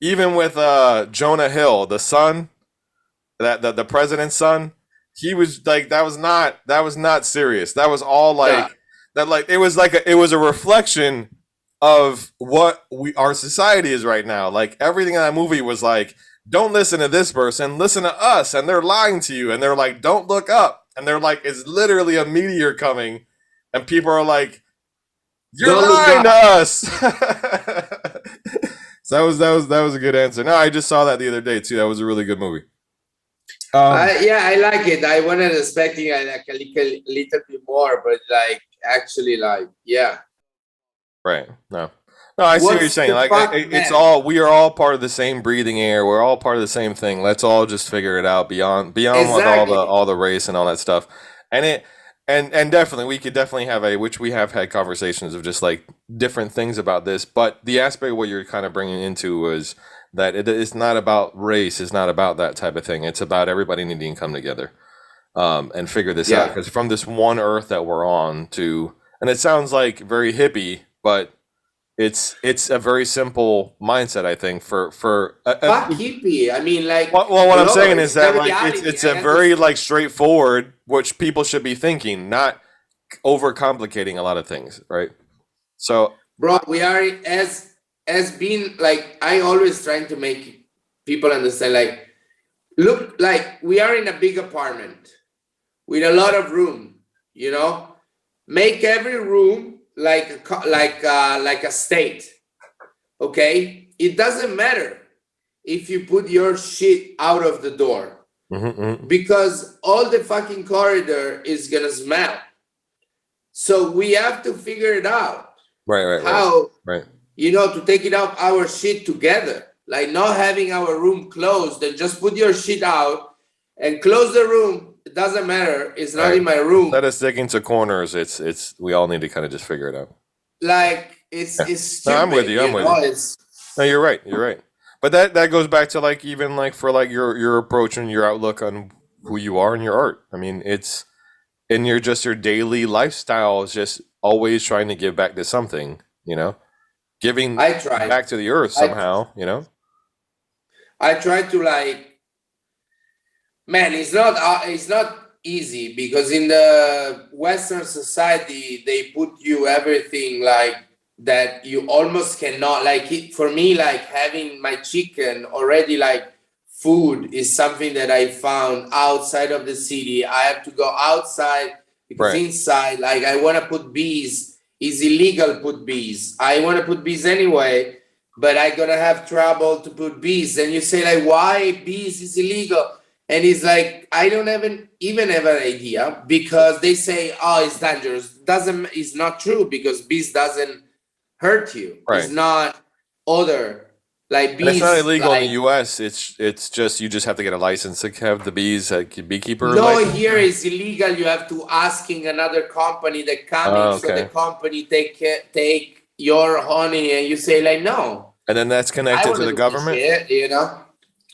even with Jonah Hill, the son, that the president's son, he was like, that was not serious. That was all like. Yeah. That it was a reflection of what our society is right now. Like everything in that movie was like, don't listen to this person, listen to us, and they're lying to you, and they're like, don't look up, and they're like, it's literally a meteor coming, and people are like, you're lying to us. So that was a good answer. No, I just saw that the other day too. That was a really good movie. Yeah, I like it. I wasn't expecting like a little bit more, but like actually, like, yeah. Right. No, I see what you're saying. Like, we are all part of the same breathing air. We're all part of the same thing. Let's all just figure it out beyond exactly. with all the race and all that stuff. And definitely, we could definitely have which we have had conversations of just like different things about this. But the aspect of what you're kind of bringing into was that it's not about race. It's not about that type of thing. It's about everybody needing to come together and figure this out. Because from this one earth that we're on to, and it sounds like very hippie, but it's a very simple mindset, I think, for hippie. I mean, like, what I'm saying is that like it's a very like straightforward, which people should be thinking, not overcomplicating a lot of things, right? So, bro, we are as being like, I always trying to make people understand, like, look, like we are in a big apartment with a lot of room, make every room like a state. Okay, it doesn't matter if you put your shit out of the door, because all the fucking corridor is gonna smell. So we have to figure it out. Right. How to take it out our shit together, like not having our room closed and just put your shit out and close the room. It doesn't matter. It's not in my room. Instead of sticking to corners, it's we all need to kind of just figure it out. Like it's stupid. No, I'm with you. No, you're right. But that goes back to like even like for like your approach and your outlook on who you are and your art. I mean, it's in your daily lifestyle is just always trying to give back to something, you know, giving I try back to the earth somehow, you know. I try to like, man, it's not easy because in the Western society they put you everything like that you almost cannot like it. For me, like having my chicken already, like food is something that I found outside of the city. I have to go outside because inside, like I want to put bees. It's illegal to put bees. I want to put bees anyway, but I'm gonna have trouble to put bees. And you say like, why bees is illegal? And it's like, I don't even have an idea because they say, oh, it's dangerous. It's not true because bees doesn't hurt you. It's not other like bees. And it's not illegal like, in the U.S. It's just you just have to get a license to have the bees, like beekeeper. No, license. here is illegal. You have to asking another company that comes, so the company take your honey, and you say like no. And then that's connected to the government, shit, you know.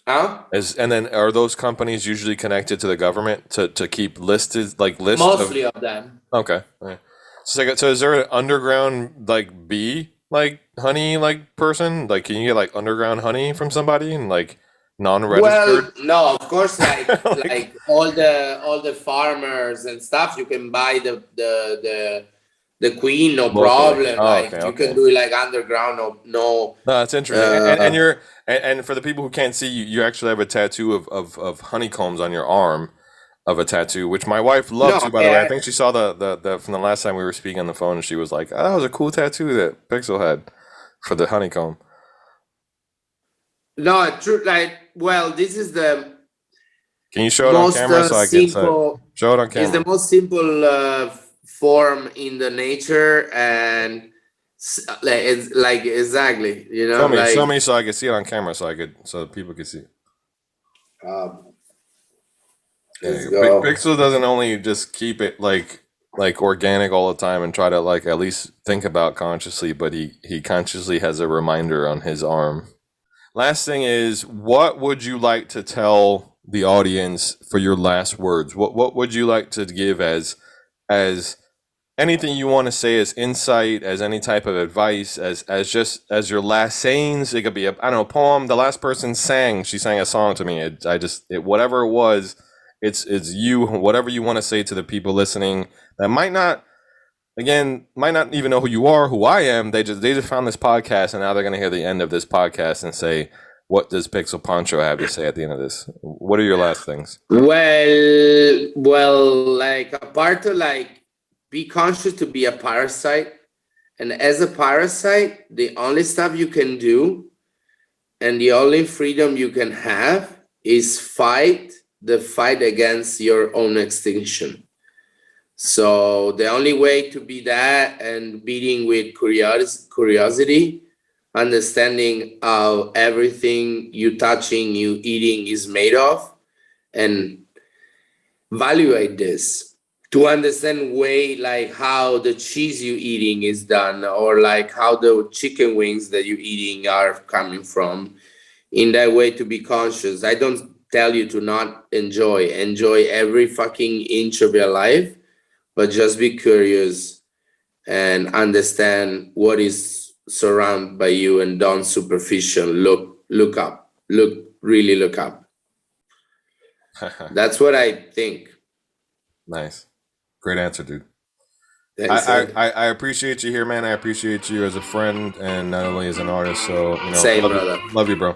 Huh? And then are those companies usually connected to the government to keep listed Mostly of them. Okay. Right. So is there an underground like bee like honey like person? Like can you get like underground honey from somebody and like non-registered? Well, no, of course, like all the farmers and stuff, you can buy the queen, no problem. You can do it like underground, no. No, that's interesting. And for the people who can't see you actually have a tattoo of honeycombs on your arm of a tattoo, which my wife loves. By the way, I think she saw the from the last time we were speaking on the phone, and she was like, "Oh, that was a cool tattoo that Pixel had for the honeycomb." No, true. Like, well, this is the. Can you show it on camera so I can show it on camera? It's the most simple form in the nature, and it's like exactly, you know. Show me so I can see it on camera so people can see. Pixel doesn't only just keep it like organic all the time and try to like at least think about consciously, but he consciously has a reminder on his arm. Last thing is, what would you like to tell the audience for your last words? What would you like to give as anything you want to say as insight, as any type of advice, as your last sayings? It could be a poem. The last person she sang a song to me. Whatever it was, it's you. Whatever you want to say to the people listening that might not even know who you are, who I am. They just found this podcast and now they're gonna hear the end of this podcast and say, what does Pixel Pancho have to say at the end of this? What are your last things? Well, like apart to like be conscious to be a parasite, and as a parasite, the only stuff you can do and the only freedom you can have is fight against your own extinction. So the only way to be that and beating with curiosity, understanding how everything you touching, you eating is made of, and evaluate this to understand like how the cheese you eating is done, or like how the chicken wings that you eating are coming from. In that way, to be conscious. I don't tell you to not enjoy every fucking inch of your life, but just be curious and understand what is surrounded by you, and don't superficial. Look up. Really look up. That's what I think. Nice. Great answer, dude. I appreciate you here, man. I appreciate you as a friend and not only as an artist. So, same, brother. Love you, bro.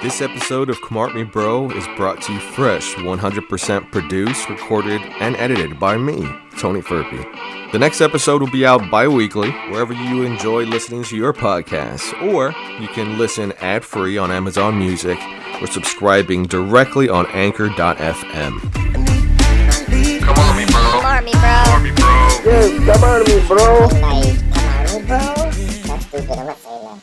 This episode of Come Art Me Bro is brought to you fresh, 100% produced, recorded, and edited by me, Tony Furpy. The next episode will be out bi-weekly, wherever you enjoy listening to your podcasts, or you can listen ad-free on Amazon Music or subscribing directly on Anchor.fm. Come on me, bro. Come on me, bro. Come on me, bro. Yes, come on me, bro. Like, come on me, bro. That's stupid. I'm not saying that.